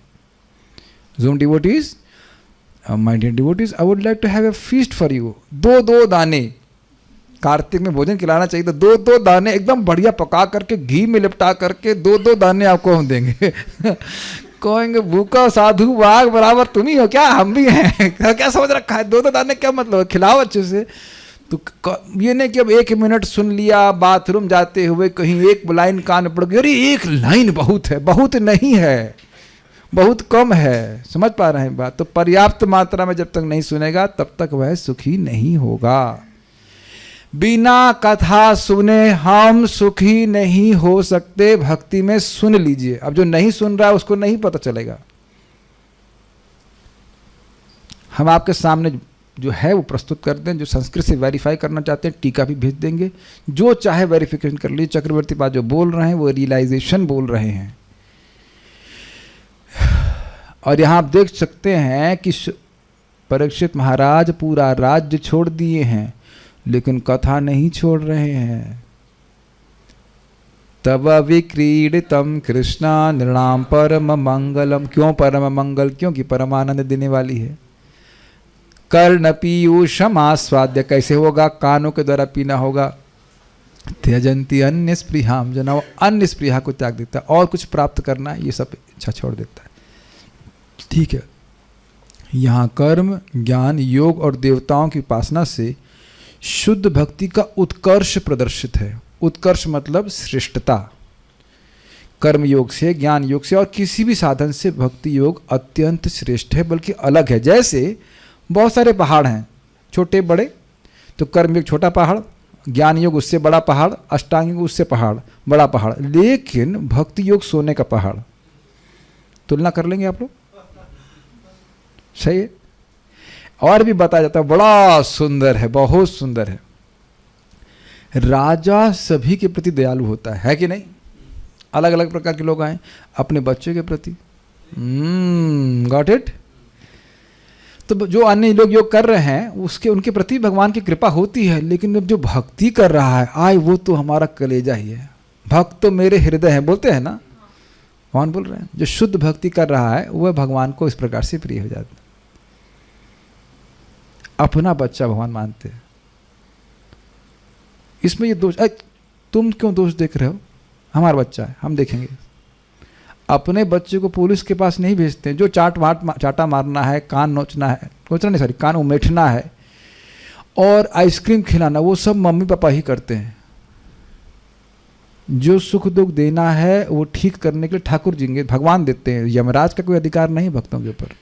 Zoom devotees, my dear devotees, I would like to have a feast for you. 2 दाने कार्तिक में भोजन खिलाना चाहिए, तो 2 दाने एकदम बढ़िया पका करके घी में लिपटा करके 2 दाने आपको हम देंगे। कहेंगे भूखा साधु बाघ बराबर तुम ही हो क्या? हम भी हैं। क्या समझ रखा है? 2 दाने क्या मतलब? खिलाओ अच्छे से। तो ये नहीं कि अब 1 मिनट सुन लिया, बाथरूम जाते हुए कहीं एक लाइन कान पड़ गई, अरे 1 लाइन बहुत है। बहुत नहीं है, बहुत कम है। समझ पा रहे हैं बात? तो पर्याप्त मात्रा में जब तक नहीं सुनेगा तब तक वह सुखी नहीं होगा। बिना कथा सुने हम सुखी नहीं हो सकते। भक्ति में सुन लीजिए। अब जो नहीं सुन रहा है उसको नहीं पता चलेगा। हम आपके सामने जो है वो प्रस्तुत कर दें। जो संस्कृत से वेरीफाई करना चाहते हैं टीका भी भेज देंगे, जो चाहे वेरिफिकेशन कर लीजिए। चक्रवर्ती पाद जो बोल रहे हैं वो रियलाइजेशन बोल रहे हैं। और यहाँ आप देख सकते हैं कि परीक्षित महाराज पूरा राज्य छोड़ दिए हैं लेकिन कथा नहीं छोड़ रहे हैं। तब विक्रीडितम कृष्णा नृणाम परम मंगलम। क्यों परम मंगल? क्योंकि परमानंद देने वाली है। कर्ण पीयूषम आस्वाद्य। कैसे होगा? कानों के द्वारा पीना होगा। त्यजंती अन्य स्पृहाम जना। अन्य स्पृहा को त्याग देता है और कुछ प्राप्त करना है ये सब इच्छा छोड़ देता है। ठीक है, यहाँ कर्म ज्ञान योग और देवताओं की उपासना से शुद्ध भक्ति का उत्कर्ष प्रदर्शित है। उत्कर्ष मतलब श्रेष्ठता। कर्म योग से ज्ञान योग से और किसी भी साधन से भक्ति योग अत्यंत श्रेष्ठ है, बल्कि अलग है। जैसे बहुत सारे पहाड़ हैं छोटे बड़े, तो कर्म योग छोटा पहाड़, ज्ञान योग उससे बड़ा पहाड़, अष्टांग योग उससे पहाड़ बड़ा पहाड़, लेकिन भक्ति योग सोने का पहाड़। तुलना कर लेंगे आप लोग? सही है। और भी बताया जाता है बड़ा सुंदर है, बहुत सुंदर है। राजा सभी के प्रति दयालु होता है कि नहीं? अलग अलग प्रकार के लोग आए अपने बच्चों के प्रति। Got it? तो जो अन्य लोग योग कर रहे हैं उसके उनके प्रति भगवान की कृपा होती है, लेकिन जो भक्ति कर रहा है आय वो तो हमारा कलेजा ही है। भक्त तो मेरे हृदय है, बोलते हैं ना, कौन बोल रहे हैं? जो शुद्ध भक्ति कर रहा है वह भगवान को इस प्रकार से प्रिय हो जाता है। अपना बच्चा भगवान मानते हैं। इसमें ये दोष, तुम क्यों दोष देख रहे हो? हमारा बच्चा है, हम देखेंगे। अपने बच्चे को पुलिस के पास नहीं भेजते। जो चाटा मारना है, कान नोचना है, नोचना नहीं सॉरी, कान उमेठना है और आइसक्रीम खिलाना, वो सब मम्मी पापा ही करते हैं। जो सुख दुख देना है वो ठीक करने के लिए ठाकुर जी भगवान देते हैं। यमराज का कोई अधिकार नहीं भक्तों के ऊपर।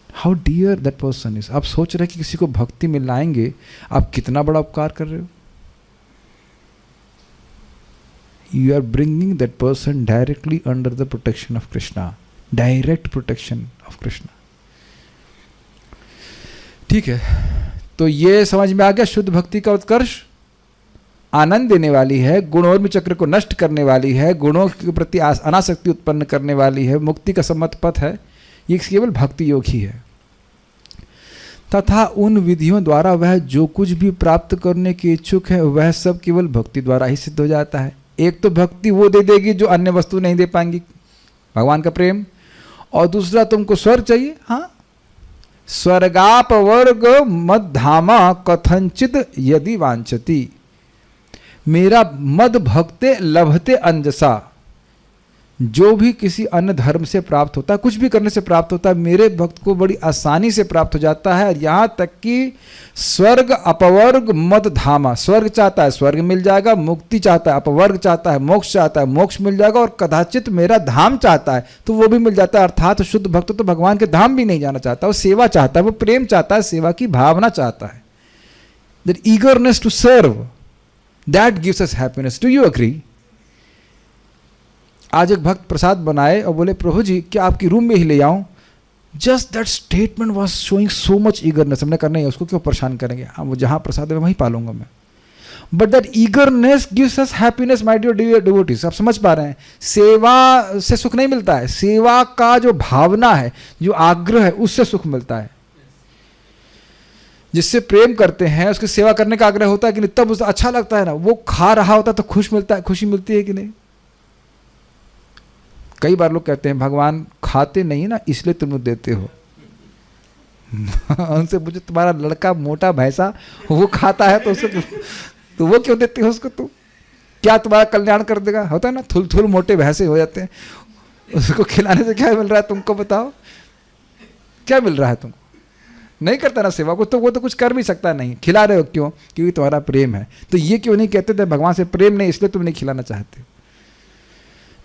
How dear that person is. आप सोच रहे हैं कि किसी को भक्ति में लाएंगे, आप कितना बड़ा उपकार कर रहे हो। You are bringing that person directly under the protection of Krishna, direct protection of Krishna. ठीक है, तो ये समझ में आ गया। शुद्ध भक्ति का उत्कर्ष आनंद देने वाली है, गुणोर्मी चक्र को नष्ट करने वाली है, गुणों के प्रति अनासक्ति उत्पन्न करने वाली है, मुक्ति का सम्मत पथ है। ये केवल भक्ति योग ही है। तथा उन विधियों द्वारा वह जो कुछ भी प्राप्त करने के इच्छुक है वह सब केवल भक्ति द्वारा ही सिद्ध हो जाता है। एक तो भक्ति वो दे देगी जो अन्य वस्तु नहीं दे पाएंगी, भगवान का प्रेम, और दूसरा तुमको स्वर्ग चाहिए। हाँ, स्वर्गापवर्ग मद्धामा कथंचित यदि वांछति। मेरा मद भक्ते लभते अंजसा। जो भी किसी अन्य धर्म से प्राप्त होता है, कुछ भी करने से प्राप्त होता है, मेरे भक्त को बड़ी आसानी से प्राप्त हो जाता है। यहाँ तक कि स्वर्ग अपवर्ग मद धामा। स्वर्ग चाहता है स्वर्ग मिल जाएगा, मुक्ति चाहता है अपवर्ग चाहता है मोक्ष चाहता है मोक्ष मिल जाएगा, और कदाचित मेरा धाम चाहता है तो वो भी मिल जाता है। अर्थात शुद्ध भक्त तो भगवान के धाम भी नहीं जाना चाहता, वो सेवा चाहता है, वो प्रेम चाहता है, सेवा की भावना चाहता है। That eagerness to serve, that gives us happiness. Do you agree? आज एक भक्त प्रसाद बनाए और बोले प्रभु जी क्या आपकी रूम में ही ले आऊं? Just that statement was showing so much eagerness. हमने कहा नहीं, उसको क्यों परेशान करेंगे, हाँ वो जहाँ प्रसाद है वहीं पालूंगा मैं। But that eagerness gives us happiness my dear devotees. आप समझ पा रहे हैं? सेवा से सुख नहीं मिलता है, सेवा का जो भावना है, जो आग्रह है, उससे सुख मिलता है। जिससे प्रेम करते हैं उसकी सेवा करने का आग्रह होता है कि नहीं, तब उसे अच्छा लगता है ना। वो खा रहा होता है तो खुशी मिलती है कि नहीं? कई बार लोग कहते हैं भगवान खाते नहीं ना इसलिए तुम देते हो। उनसे मुझे तुम्हारा लड़का मोटा भैंसा वो खाता है तो उसको तो वो क्यों देते हो उसको? तुम क्या तुम्हारा कल्याण कर देगा? होता है ना, थुल मोटे भैंसे हो जाते हैं, उसको खिलाने से क्या मिल रहा है तुमको? बताओ क्या मिल रहा है तुमको? नहीं करता ना सेवा को, तो वो तो कुछ कर भी सकता नहीं। खिला रहे हो क्यों? क्योंकि तुम्हारा प्रेम है। तो ये क्यों नहीं कहते थे भगवान से प्रेम नहीं इसलिए तुम नहीं खिलाना चाहते?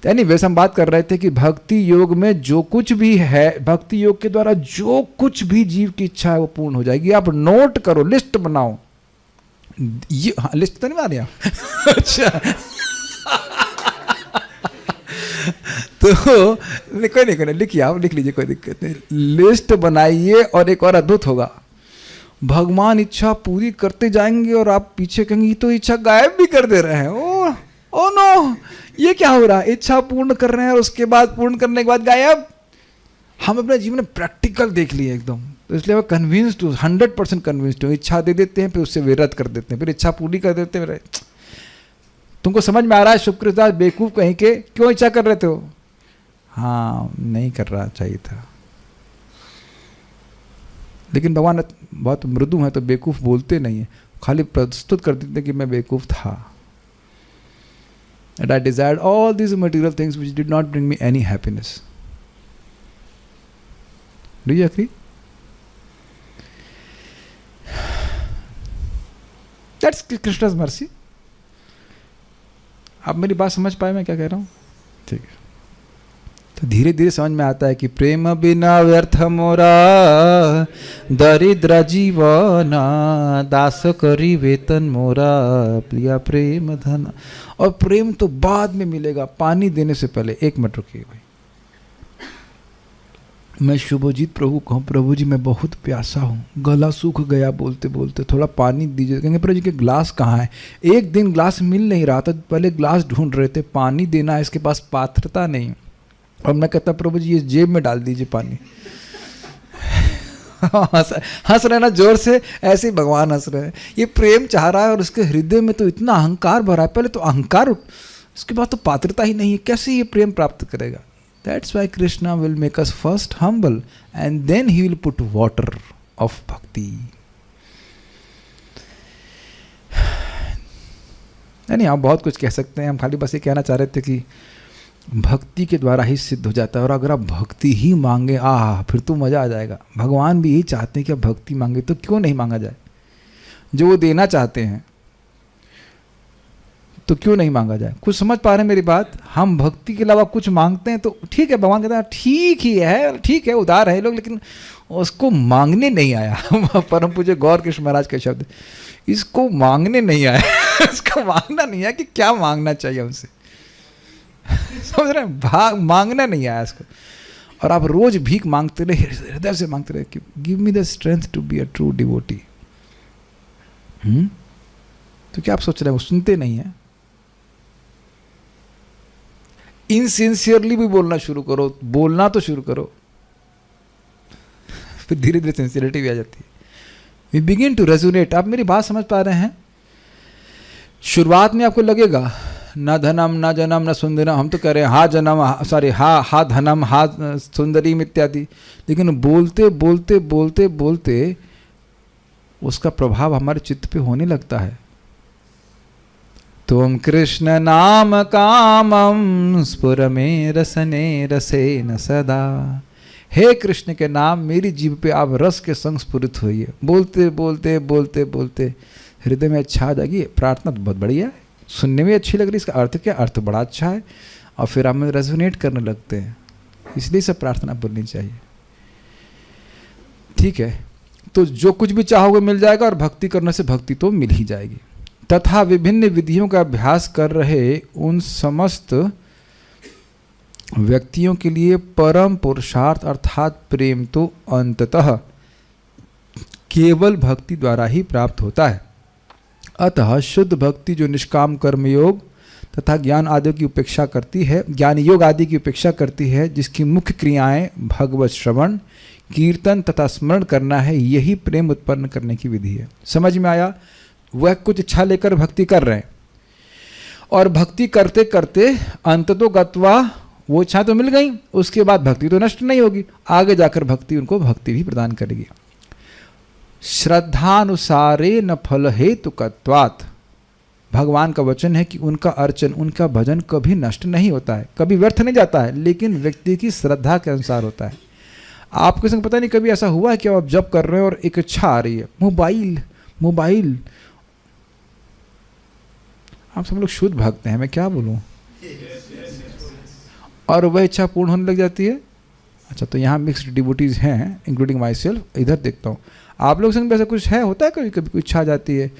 एनीवेज हम बात कर रहे थे कि भक्ति योग में जो कुछ भी है, भक्ति योग के द्वारा जो कुछ भी जीव की इच्छा है वो पूर्ण हो जाएगी। आप नोट करो, लिस्ट बनाओ। ये हाँ, लिस्ट तो नहीं बना दिया? अच्छा तो कोई नहीं, लिखिए, आप लिख लीजिए, कोई दिक्कत नहीं। लिस्ट बनाइए और एक और अद्भुत होगा, भगवान इच्छा पूरी करते जाएंगे और आप पीछे कहेंगे ये तो इच्छा गायब भी कर दे रहे हैं। ओ नो, ये क्या हो रहा है? इच्छा पूर्ण कर रहे हैं और उसके बाद पूर्ण करने के बाद गायब। हम अपने जीवन में प्रैक्टिकल देख लिए एकदम। तो इसलिए वो कन्विंस्ड हूँ, 100% कन्विंस्ड हूँ। इच्छा दे देते हैं, फिर उससे वे रद्द कर देते हैं, फिर इच्छा पूरी कर देते हैं। तुमको समझ में आ रहा है शुक्रदास बेवकूफ़ कहीं के, क्यों इच्छा कर रहे थे हो? हाँ, नहीं कर रहा चाहिए था, लेकिन भगवान बहुत मृदु हैं तो बेवकूफ़ बोलते नहीं हैं, खाली प्रस्तुत कर देते कि मैं बेवकूफ़ था। And I desired all these material things which did not bring me any happiness. Do you agree? That's Krishna's mercy. आप मेरी बात समझ पाए मैं क्या कह रहा हूँ? ठीक है। तो धीरे धीरे समझ में आता है कि प्रेम बिना व्यर्थ मोरा दरिद्र जीवना, दास करी वेतन मोरा प्रिया प्रेम धन। और प्रेम तो बाद में मिलेगा, पानी देने से पहले। एक मिनट रुकिए भाई, मैं शुभजीत प्रभु कहूँ, प्रभु जी मैं बहुत प्यासा हूँ, गला सूख गया बोलते बोलते, थोड़ा पानी दीजिए। कहेंगे प्रभु जी के ग्लास कहाँ है? एक दिन ग्लास मिल नहीं रहा था, पहले ग्लास ढूंढ रहे थे, पानी देना है, इसके पास पात्रता नहीं। और मैं कहता प्रभु जी ये जेब में डाल दीजिए पानी। हंस रहे ना जोर से, ऐसे ही भगवान हंस रहे हैं। ये प्रेम चाह रहा है और उसके हृदय में तो इतना अहंकार भरा है, पहले तो अहंकार, उसके बाद तो पात्रता ही नहीं है, कैसे ये प्रेम प्राप्त करेगा? That's why Krishna will make us first humble and then he will put water of bhakti. नहीं, आप बहुत कुछ कह सकते हैं, हम खाली बस ये कहना चाह रहे थे कि भक्ति के द्वारा ही सिद्ध हो जाता है। और अगर आप भक्ति ही मांगे, फिर तो मज़ा आ जाएगा। भगवान भी यही चाहते हैं कि आप भक्ति मांगे, तो क्यों नहीं मांगा जाए? जो वो देना चाहते हैं तो क्यों नहीं मांगा जाए? कुछ समझ पा रहे हैं मेरी बात? हम भक्ति के अलावा कुछ मांगते हैं तो ठीक है, भगवान कहता है ठीक ही है, ठीक है, उदार है लोग, लेकिन उसको मांगने नहीं आया। परम पूज्य गौर कृष्ण महाराज के शब्द, इसको मांगने नहीं आया। इसको मांगना नहीं है कि क्या मांगना चाहिए हमसे, समझ रहे हैं? मांगना नहीं आया इसको। और आप रोज भीख मांगते रहे, हृदय से मांगते रहे कि give me the strength to be a true devotee. तो क्या आप सोच रहे हैं? वो सुनते नहीं है। इनसिंसियरली भी बोलना शुरू करो, बोलना तो शुरू करो, फिर धीरे धीरे सिंसियरिटी भी आ जाती है। We begin to resonate. आप मेरी बात समझ पा रहे हैं? शुरुआत में आपको लगेगा न धनम न जनम न सुंदरम, हम तो कह रहे हैं हा जनम, सॉरी हा धनम हा सुंदरीम इत्यादि, लेकिन बोलते बोलते बोलते बोलते उसका प्रभाव हमारे चित्त पे होने लगता है। तुम कृष्ण नाम कामम स्फुर में रसने रसे न सदा। हे कृष्ण के नाम मेरी जीभ पे आप रस के संग स्फुरित होइए। बोलते बोलते बोलते बोलते हृदय में अच्छा आ जाएगी। प्रार्थना तो बहुत बढ़िया है, सुनने में अच्छी लग रही है, इसका अर्थ क्या? अर्थ बड़ा अच्छा है। और फिर हम रेजोनेट करने लगते हैं, इसलिए सब प्रार्थना बोलनी चाहिए। ठीक है, तो जो कुछ भी चाहोगे मिल जाएगा, और भक्ति करने से भक्ति तो मिल ही जाएगी। तथा विभिन्न विधियों का अभ्यास कर रहे उन समस्त व्यक्तियों के लिए परम पुरुषार्थ अर्थात प्रेम तो अंततः केवल भक्ति द्वारा ही प्राप्त होता है। अतः शुद्ध भक्ति जो निष्काम कर्मयोग तथा ज्ञान आदि की उपेक्षा करती है, ज्ञान योग आदि की उपेक्षा करती है, जिसकी मुख्य क्रियाएं भगवत श्रवण कीर्तन तथा स्मरण करना है, यही प्रेम उत्पन्न करने की विधि है। समझ में आया? वह कुछ इच्छा लेकर भक्ति कर रहे हैं, और भक्ति करते करते अंततो गत्वा वो इच्छा तो मिल गई, उसके बाद भक्ति तो नष्ट नहीं होगी, आगे जाकर भक्ति उनको भक्ति भी प्रदान करेगी। श्रद्धानुसारे न फल हेतुकत्वात्, भगवान का वचन है कि उनका अर्चन, उनका भजन कभी नष्ट नहीं होता है, कभी व्यर्थ नहीं जाता है, लेकिन व्यक्ति की श्रद्धा के अनुसार होता है। आपके संग पता नहीं कभी ऐसा हुआ है कि आप जप कर रहे हो और एक इच्छा आ रही है, मोबाइल। आप सब लोग शुद्ध भक्त हैं, मैं क्या बोलूं, और वह इच्छा पूर्ण होने लग जाती है। अच्छा, तो यहाँ मिक्स्ड डिवोटीज हैं इंक्लूडिंग माई सेल्फ। इधर देखता हूँ आप लोग संग भी ऐसा कुछ है, होता है कभी कभी इच्छा आ जाती है,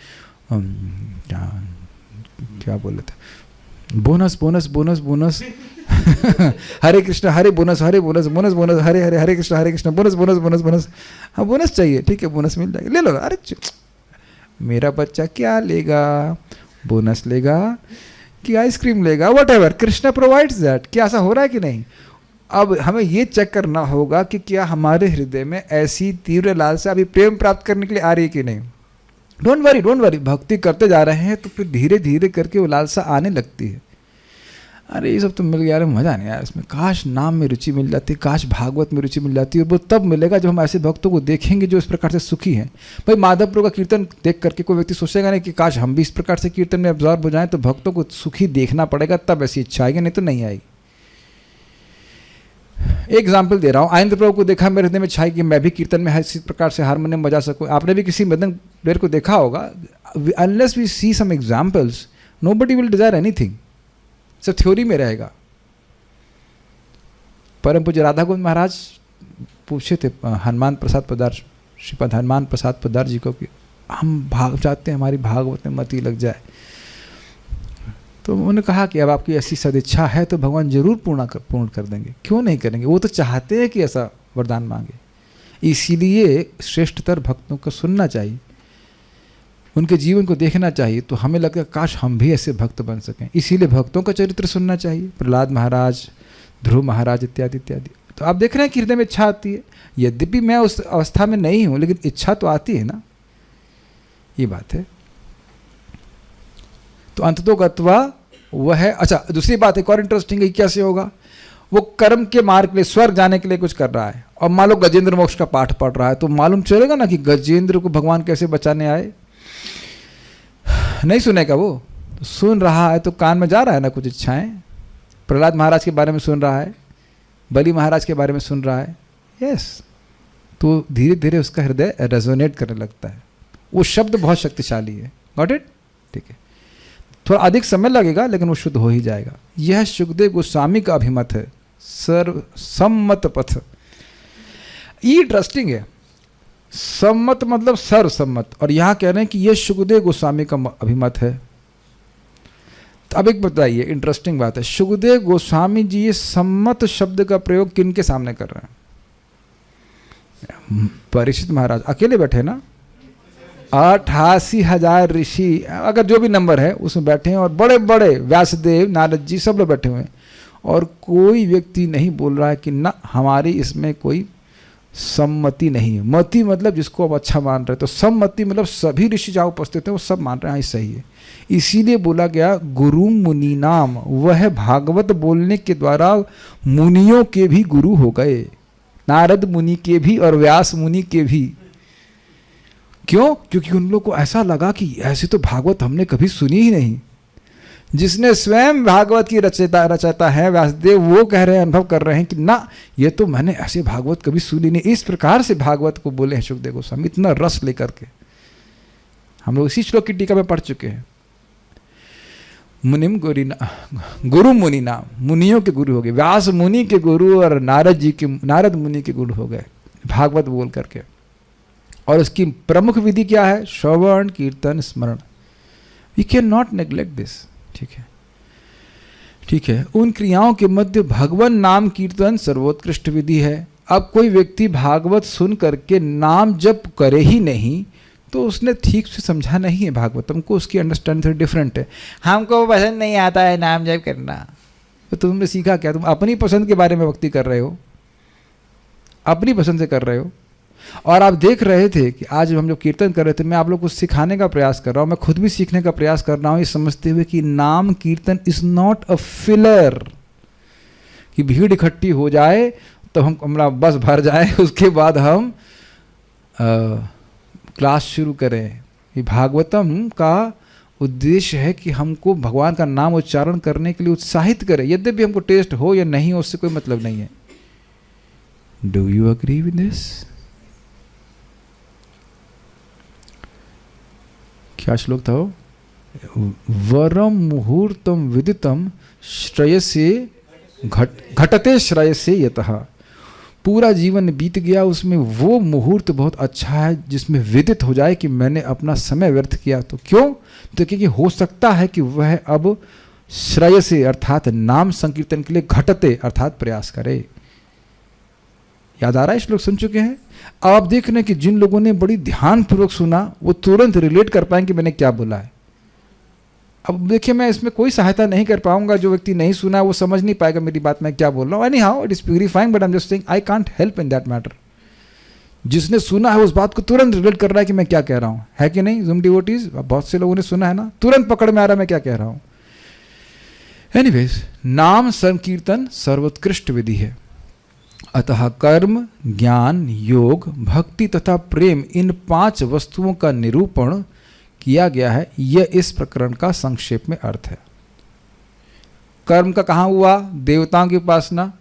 क्या बोल रहे थे, बोनस हरे कृष्ण हरे बोनस हरे कृष्ण बोनस। हाँ, बोनस चाहिए, ठीक है, बोनस मिल जाएगा, ले लो। अरे मेरा बच्चा क्या लेगा, बोनस लेगा कि आइसक्रीम लेगा, what ever, Krishna provides that. क्या ऐसा हो रहा है कि नहीं? अब हमें ये चेक करना होगा कि क्या हमारे हृदय में ऐसी तीव्र लालसा अभी प्रेम प्राप्त करने के लिए आ रही है कि नहीं। डोंट वरी, भक्ति करते जा रहे हैं तो फिर धीरे धीरे करके वो लालसा आने लगती है। अरे ये सब तो मिल गया, अरे मज़ा नहीं आया इसमें, काश नाम में रुचि मिल जाती, काश भागवत में रुचि मिल जाती। और वो तब मिलेगा जब हम ऐसे भक्तों को देखेंगे जो इस प्रकार से सुखी हैं। भाई माधव प्रभु का कीर्तन देख करके कोई व्यक्ति सोचेगा नहीं कि काश हम भी इस प्रकार से कीर्तन में अब्जॉर्ब हो जाएं। तो भक्तों को सुखी देखना पड़ेगा, तब ऐसी इच्छा आएगी, नहीं तो नहीं आएगी। एग्जाम्पल दे रहा हूँ, आनंद प्रभु को देखा मेरे हृदय में छाई कि मैं भी कीर्तन में इसी प्रकार से हारमोनियम बजा सकूँ। आपने भी किसी मदन प्लेयर को देखा होगा। Unless we see some examples nobody will desire anything, सब थ्योरी में रहेगा। परम पूज्य राधा गोविंद महाराज पूछे थे हनुमान प्रसाद पदार, श्रीपद हनुमान प्रसाद पदार जी को कि हम चाहते हैं हमारी भागवत में मति लग जाए। तो उन्होंने कहा कि अब आपकी ऐसी सदिच्छा है तो भगवान जरूर पूर्ण कर देंगे, क्यों नहीं करेंगे। वो तो चाहते हैं कि ऐसा वरदान मांगे। इसीलिए श्रेष्ठतर भक्तों को सुनना चाहिए, उनके जीवन को देखना चाहिए। तो हमें लगता है काश हम भी ऐसे भक्त बन सकें। इसीलिए भक्तों का चरित्र सुनना चाहिए, प्रहलाद महाराज, ध्रुव महाराज इत्यादि इत्यादि। तो आप देख रहे हैं कि हृदय में इच्छा आती है। यद्यपि मैं उस अवस्था में नहीं हूं, लेकिन इच्छा तो आती है ना, ये बात है। तो अंततोगत्वा वह है। अच्छा, दूसरी बात एक और इंटरेस्टिंग है, कैसे होगा। वो कर्म के मार्ग के लिए, स्वर्ग जाने के लिए कुछ कर रहा है, और मान लो गजेंद्र मोक्ष का पाठ पढ़ रहा है, तो मालूम चलेगा ना कि गजेंद्र को भगवान कैसे बचाने आए। नहीं सुनेगा वो, तो सुन रहा है तो कान में जा रहा है ना कुछ इच्छाएं। प्रहलाद महाराज के बारे में सुन रहा है, बलि महाराज के बारे में सुन रहा है, यस। तो धीरे धीरे उसका हृदय रेजोनेट करने लगता है। वो शब्द बहुत शक्तिशाली है। Got it? ठीक है, थोड़ा अधिक समय लगेगा लेकिन वो शुद्ध हो ही जाएगा। यह सुखदेव गोस्वामी का अभिमत है, सर्वसम्मत पथ। ये इंटरेस्टिंग है, सम्मत मतलब सर्वसम्मत, और यहाँ कह रहे हैं कि यह सुखदेव गोस्वामी का अभिमत है। तो अब एक बताइए, इंटरेस्टिंग बात है, सुखदेव गोस्वामी जी ये सम्मत शब्द का प्रयोग किन के सामने कर रहे हैं? परीक्षित महाराज अकेले बैठे ना, 88,000 ऋषि, अगर जो भी नंबर है उसमें बैठे हैं, और बड़े बड़े व्यासदेव, नारद जी, सब लोग बैठे हुए हैं, और कोई व्यक्ति नहीं बोल रहा है कि ना हमारी इसमें कोई सम्मति नहीं है। मति मतलब जिसको आप अच्छा मान रहे हैं, तो सम्मति मतलब सभी ऋषि जहाँ उपस्थित हैं वो सब मान रहे हैं, हाँ सही है। इसीलिए बोला गया गुरु मुनि नाम, वह भागवत बोलने के द्वारा मुनियों के भी गुरु हो गए, नारद मुनि के भी और व्यास मुनि के भी। क्यों? क्योंकि उन लोग को ऐसा लगा कि ऐसे तो भागवत हमने कभी सुनी ही नहीं। जिसने स्वयं भागवत की रचयिता है व्यासदेव, वो कह रहे हैं, अनुभव कर रहे हैं कि ना ये तो मैंने ऐसे भागवत कभी सुनी नहीं। इस प्रकार से भागवत को बोले हैं सुखदेव गोस्वामी, इतना रस लेकर के। हम लोग इसी श्लोक की टीका में पढ़ चुके हैं। मुनिम गुरु मुनि नाम, मुनियों के गुरु हो गए, व्यास मुनि के गुरु और नारद मुनि के गुरु हो गए भागवत बोल करके। और उसकी प्रमुख विधि क्या है? श्रवण कीर्तन स्मरण। We can not neglect this. ठीक है, ठीक है। उन क्रियाओं के मध्य भगवान नाम कीर्तन सर्वोत्कृष्ट विधि है। अब कोई व्यक्ति भागवत सुन करके नाम जप करे ही नहीं तो उसने ठीक से समझा नहीं है भागवतम को, उसकी अंडरस्टैंडिंग थोड़ी डिफरेंट है। हमको पसंद नहीं आता है नाम जप करना। तो तुमने सीखा क्या? तुम अपनी पसंद के बारे में भक्ति कर रहे हो, अपनी पसंद से कर रहे हो। और आप देख रहे थे कि आज हम जो कीर्तन कर रहे थे, मैं आप लोग को सिखाने का प्रयास कर रहा हूँ, मैं खुद भी सीखने का प्रयास कर रहा हूँ, ये समझते हुए कि नाम कीर्तन इज नॉट अ फिलर, कि भीड़ इकट्ठी हो जाए तो हम हमारा बस भर जाए, उसके बाद हम क्लास शुरू करें। ये भागवतम का उद्देश्य है कि हमको भगवान का नाम उच्चारण करने के लिए उत्साहित करें, यद्यपि हमको टेस्ट हो या नहीं हो उससे कोई मतलब नहीं है। Do you agree with this? क्या श्लोक था वो? वरम मुहूर्तम विदितम श्रेयसे घटते श्रेयसे यतः। पूरा जीवन बीत गया, उसमें वो मुहूर्त बहुत अच्छा है जिसमें विदित हो जाए कि मैंने अपना समय व्यर्थ किया। तो क्यों? तो क्योंकि हो सकता है कि वह अब श्रेयसे अर्थात नाम संकीर्तन के लिए घटते अर्थात प्रयास करे। याद आ रहा है? श्लोक सुन चुके हैं। अब आप देख रहे हैं कि जिन लोगों ने बड़ी ध्यानपूर्वक सुना वो तुरंत रिलेट कर पाएंगे मैंने क्या बोला है। अब देखिए, मैं इसमें कोई सहायता नहीं कर पाऊंगा, जो व्यक्ति नहीं सुना वो समझ नहीं पाएगा मेरी बात, मैं क्या बोल रहा हूँ। Any how it is purifying, but I am just saying I can't help in that matter. जिसने सुना है उस बात को तुरंत रिलेट कर रहा है कि मैं क्या कह रहा हूँ, है कि नहीं ज़ूम डिवोटीज? बहुत से लोगों ने सुना है ना, तुरंत पकड़ में आ रहा है मैं क्या कह रहा हूँ। एनीवेज, नाम संकीर्तन सर्वोत्कृष्ट विधि है, अतः कर्म, ज्ञान, योग, भक्ति तथा प्रेम, इन 5 वस्तुओं का निरूपण किया गया है। यह इस प्रकरण का संक्षेप में अर्थ है। कर्म का कहाँ हुआ? देवताओं की उपासना।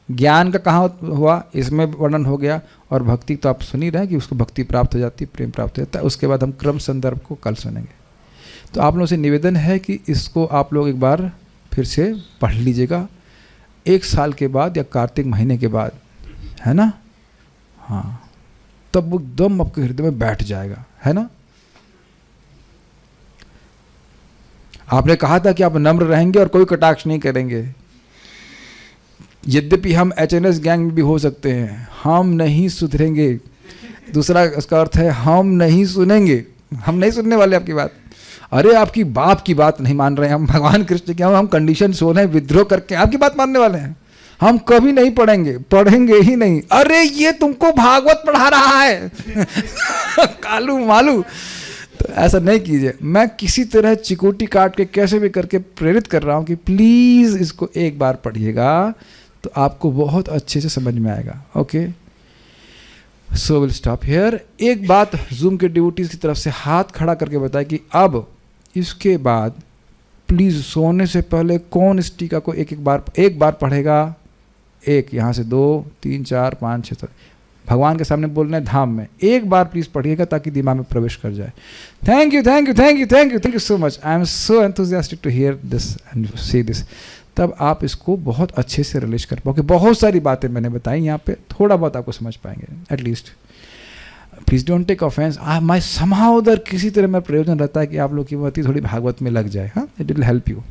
ज्ञान का कहाँ हुआ? इसमें वर्णन हो गया। और भक्ति तो आप सुन ही रहे हैं कि उसको भक्ति प्राप्त हो जाती है, प्रेम प्राप्त हो जाता है। उसके बाद हम क्रम संदर्भ को कल सुनेंगे। तो आप लोगों से निवेदन है कि इसको आप लोग एक बार फिर से पढ़ लीजिएगा 1 साल के बाद या कार्तिक महीने के बाद, है ना? हाँ, तब वो एकदम आपके हृदय में बैठ जाएगा, है ना? आपने कहा था कि आप नम्र रहेंगे और कोई कटाक्ष नहीं करेंगे। यद्यपि हम HNS गैंग में भी हो सकते हैं, हम नहीं सुधरेंगे। दूसरा उसका अर्थ है हम नहीं सुनेंगे, हम नहीं सुनने वाले आपकी बात। अरे आपकी बाप की बात नहीं मान रहे हैं हम, भगवान कृष्ण के हम कंडीशन सोन है, विद्रोह करके आपकी बात मानने वाले हैं। हम कभी नहीं पढ़ेंगे, पढ़ेंगे ही नहीं। अरे ये तुमको भागवत पढ़ा रहा है कालू मालू। तो ऐसा नहीं कीजिए। मैं किसी तरह चिकोटी काट के कैसे भी करके प्रेरित कर रहा हूँ कि प्लीज़ इसको एक बार पढ़िएगा, तो आपको बहुत अच्छे से समझ में आएगा। Okay, so will stop here. एक बात जूम के डिवोटीज की तरफ से हाथ खड़ा करके बताए कि अब इसके बाद प्लीज़ सोने से पहले कौन इस टीका को एक बार पढ़ेगा? एक, यहाँ से 2 3 4 5 6 7 भगवान के सामने बोलना है धाम में, एक बार प्लीज़ पढ़िएगा ताकि दिमाग में प्रवेश कर जाए। Thank you thank you thank you thank you thank you so much. I am so enthusiastic to hear this and see this. तब आप इसको बहुत अच्छे से रिलेट कर पाओगे। बहुत सारी बातें मैंने बताई यहाँ पे, थोड़ा बहुत आपको समझ पाएंगे at least. Please don't take offence. My somehow उधर किसी तरह मेरा प्रयोजन रहता है कि आप लोग की मति थोड़ी भागवत में लग जाए। हाँ, इट विल हेल्प यू।